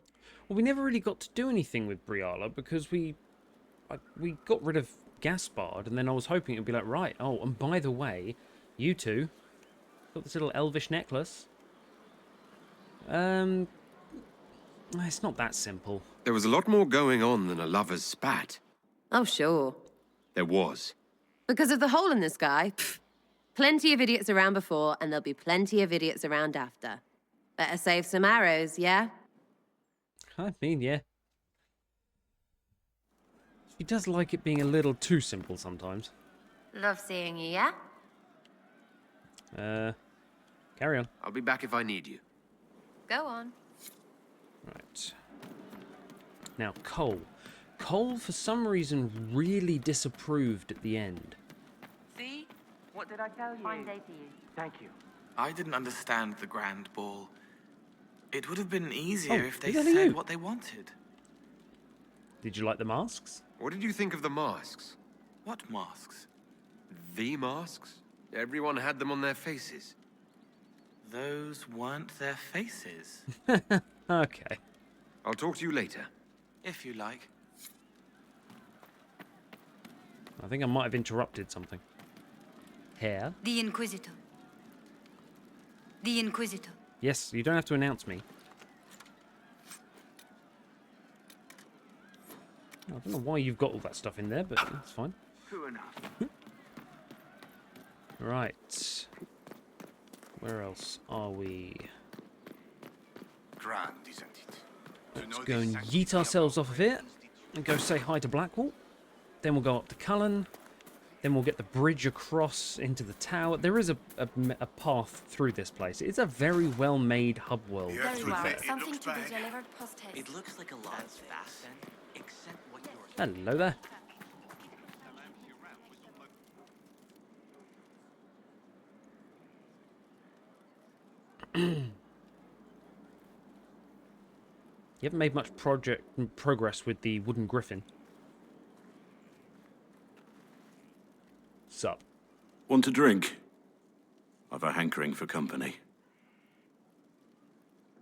Well, we never really got to do anything with Briala because we got rid of Gaspard, and then I was hoping it would be like, right, oh, and by the way, you two got this little elvish necklace. It's not that simple. There was a lot more going on than a lover's spat. Oh, sure. There was. Because of the hole in the sky, plenty of idiots around before, and there'll be plenty of idiots around after. Better save some arrows, yeah? I mean, yeah. She does like it being a little too simple sometimes. Love seeing you, yeah? Carry on. I'll be back if I need you. Go on. Right. Now, Cole. Cole, for some reason, really disapproved at the end. See? What did I tell you? Fine day to you. Thank you. I didn't understand the grand ball. It would have been easier if they who the hell are said you? what they wanted. Did you like the masks? What did you think of the masks? What masks? The masks? Everyone had them on their faces. Those weren't their faces. Okay. I'll talk to you later. If you like. I think I might have interrupted something. Here? The Inquisitor. The Inquisitor. Yes, you don't have to announce me. I don't know why you've got all that stuff in there, but that's fine. True enough. Right. Where else are we? Grand, isn't it? Let's go and yeet ourselves off of here and go say hi to Blackwall. Then we'll go up to Cullen. Then we'll get the bridge across into the tower. There is a path through this place. It's a very well-made hub world. Very well. Something to be delivered post haste. It looks like a lot of fast, except what you're... Hello there. You haven't made much progress with the wooden griffin. Sup? Want a drink? I've a hankering for company.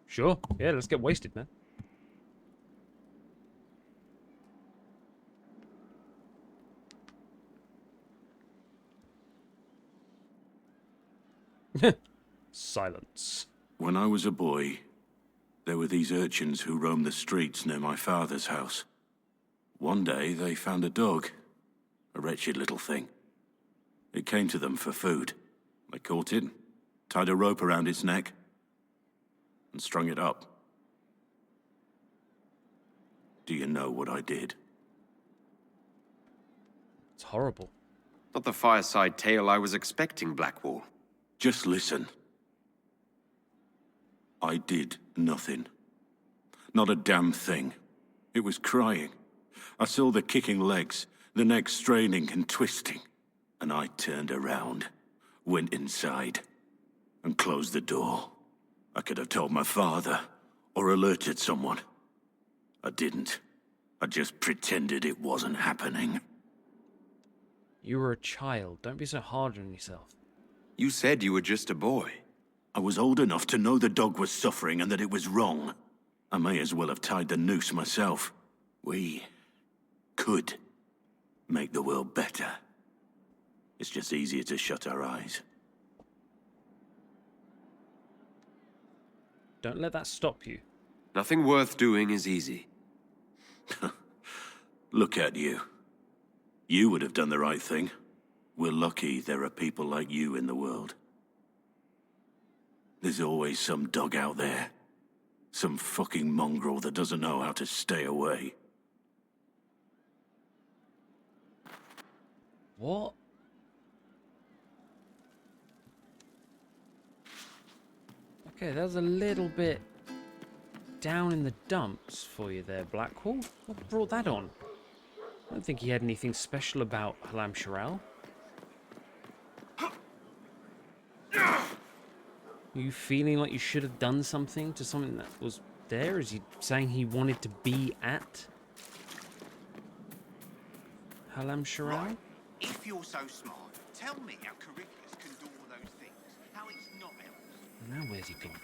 Sure. Yeah, let's get wasted, man. Silence. When I was a boy, there were these urchins who roamed the streets near my father's house. One day, they found a dog. A wretched little thing. It came to them for food. They caught it, tied a rope around its neck, and strung it up. Do you know what I did? It's horrible. Not the fireside tale I was expecting, Blackwall. Just listen. I did nothing. Not a damn thing. It was crying. I saw the kicking legs, the neck straining and twisting. And I turned around, went inside, and closed the door. I could have told my father, or alerted someone. I didn't. I just pretended it wasn't happening. You were a child. Don't be so hard on yourself. You said you were just a boy. I was old enough to know the dog was suffering and that it was wrong. I may as well have tied the noose myself. We could make the world better. It's just easier to shut our eyes. Don't let that stop you. Nothing worth doing is easy. Look at you. You would have done the right thing. We're lucky there are people like you in the world. There's always some dog out there. Some fucking mongrel that doesn't know how to stay away. What? Okay, that was a little bit down in the dumps for you there, Blackwall. What brought that on? I don't think he had anything special about Halam Shiral. Are you feeling like you should have done something to something that was there? Is he saying he wanted to be at Halam Shiral? Right. If you're so smart, tell me how Curriculus can do all those things. How it's not else. Now where's he gone?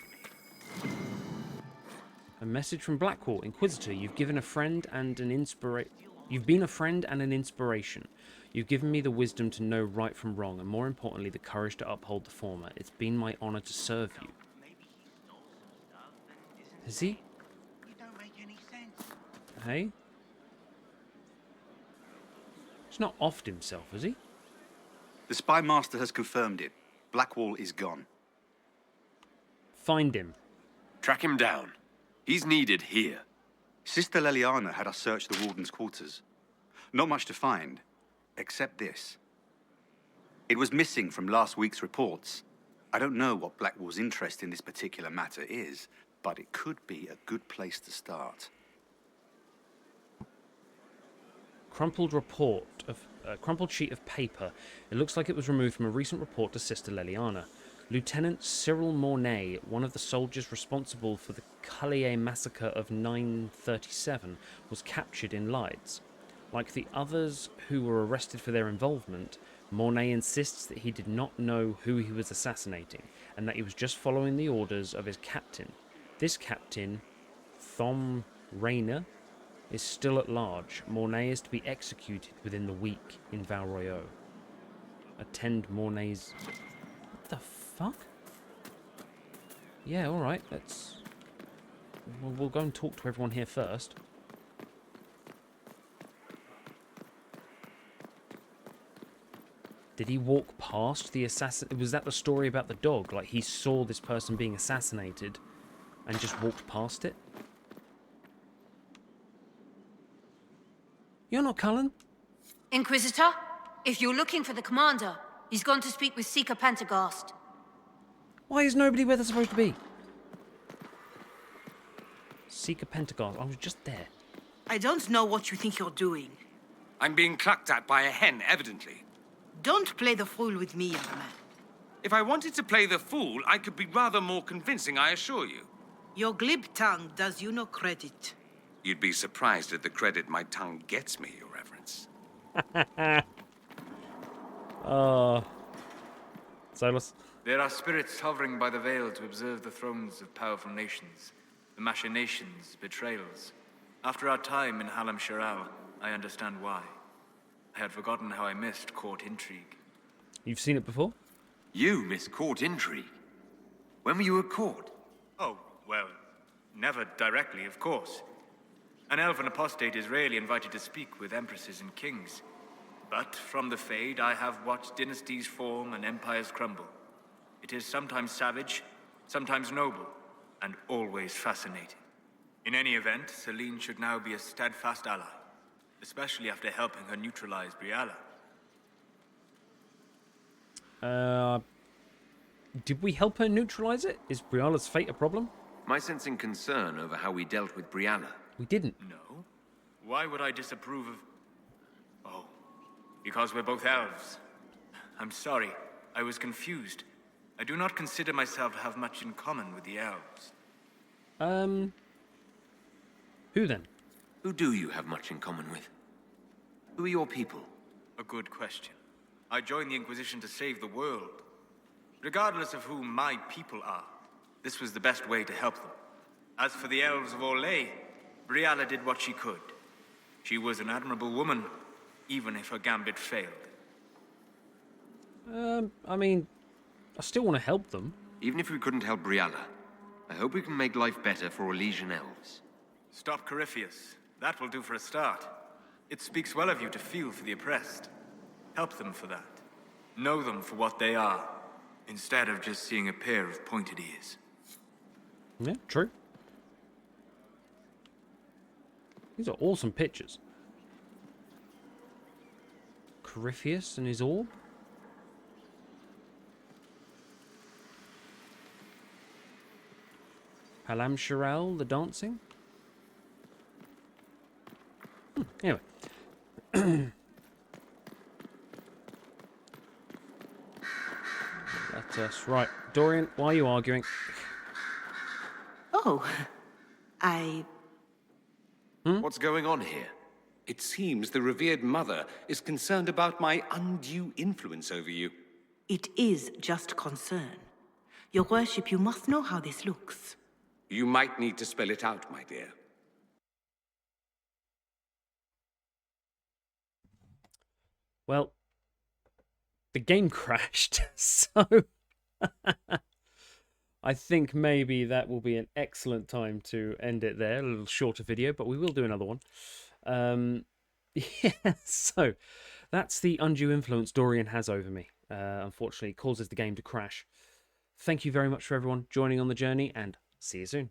A message from Blackwall. Inquisitor, you've given a friend and an inspiration. You've been a friend and an inspiration. You've given me the wisdom to know right from wrong, and more importantly, the courage to uphold the former. It's been my honor to serve you. Is he? You don't make any sense. Hey? He's not offed himself, is he? The spy master has confirmed it. Blackwall is gone. Find him. Track him down. He's needed here. Sister Leliana had us search the warden's quarters. Not much to find, except this. It was missing from last week's reports. I don't know what Blackwall's interest in this particular matter is, but it could be a good place to start. Crumpled sheet of paper. It looks like it was removed from a recent report to Sister Leliana. Lieutenant Cyril Mornay, one of the soldiers responsible for the Cullier massacre of 937, was captured in Lides. Like the others who were arrested for their involvement, Mornay insists that he did not know who he was assassinating, and that he was just following the orders of his captain. This captain, Thom Rayner, is still at large. Mornay is to be executed within the week in Val Royeaux. Attend Mornay's... What the fuck? Yeah, alright, let's... We'll go and talk to everyone here first. Did he walk past the assassin? Was that the story about the dog? Like, he saw this person being assassinated and just walked past it? You're not Cullen? Inquisitor, if you're looking for the commander, he's gone to speak with Seeker Pentecost. Why is nobody where they're supposed to be? Seeker Pentecost. I was just there. I don't know what you think you're doing. I'm being clucked at by a hen, evidently. Don't play the fool with me, young man. If I wanted to play the fool, I could be rather more convincing, I assure you. Your glib tongue does you no credit. You'd be surprised at the credit my tongue gets me, Your Reverence. Silas? There are spirits hovering by the veil to observe the thrones of powerful nations, the machinations, betrayals. After our time in Halam Shiral, I understand why. I had forgotten how I missed court intrigue. You've seen it before? You miss court intrigue? When were you at court? Oh, well, never directly, of course. An elven apostate is rarely invited to speak with empresses and kings. But from the Fade, I have watched dynasties form and empires crumble. It is sometimes savage, sometimes noble, and always fascinating. In any event, Celine should now be a steadfast ally, especially after helping her neutralize Briala. Did we help her neutralize it? Is Briala's fate a problem? My sensing concern over how we dealt with Brianna. We didn't. No? Why would I disapprove of... Oh, because we're both elves. I'm sorry, I was confused. I do not consider myself to have much in common with the elves. Who then? Who do you have much in common with? Who are your people? A good question. I joined the Inquisition to save the world. Regardless of who my people are, this was the best way to help them. As for the elves of Orlais, Brianna did what she could. She was an admirable woman, even if her gambit failed. I mean, I still want to help them. Even if we couldn't help Brianna, I hope we can make life better for Orlesian elves. Stop Corypheus. That will do for a start. It speaks well of you to feel for the oppressed. Help them for that. Know them for what they are, instead of just seeing a pair of pointed ears. Yeah, true. These are awesome pictures. Corypheus and his orb. Halamshiral, the dancing. Anyway. Let us... Right. Dorian, why are you arguing? Oh, What's going on here? It seems the revered mother is concerned about my undue influence over you. It is just concern. Your worship, you must know how this looks. You might need to spell it out, my dear. Well, the game crashed, so I think maybe that will be an excellent time to end it there. A little shorter video, but we will do another one. Yeah, so that's the undue influence Dorian has over me. Unfortunately, it causes the game to crash. Thank you very much for everyone joining on the journey, and see you soon.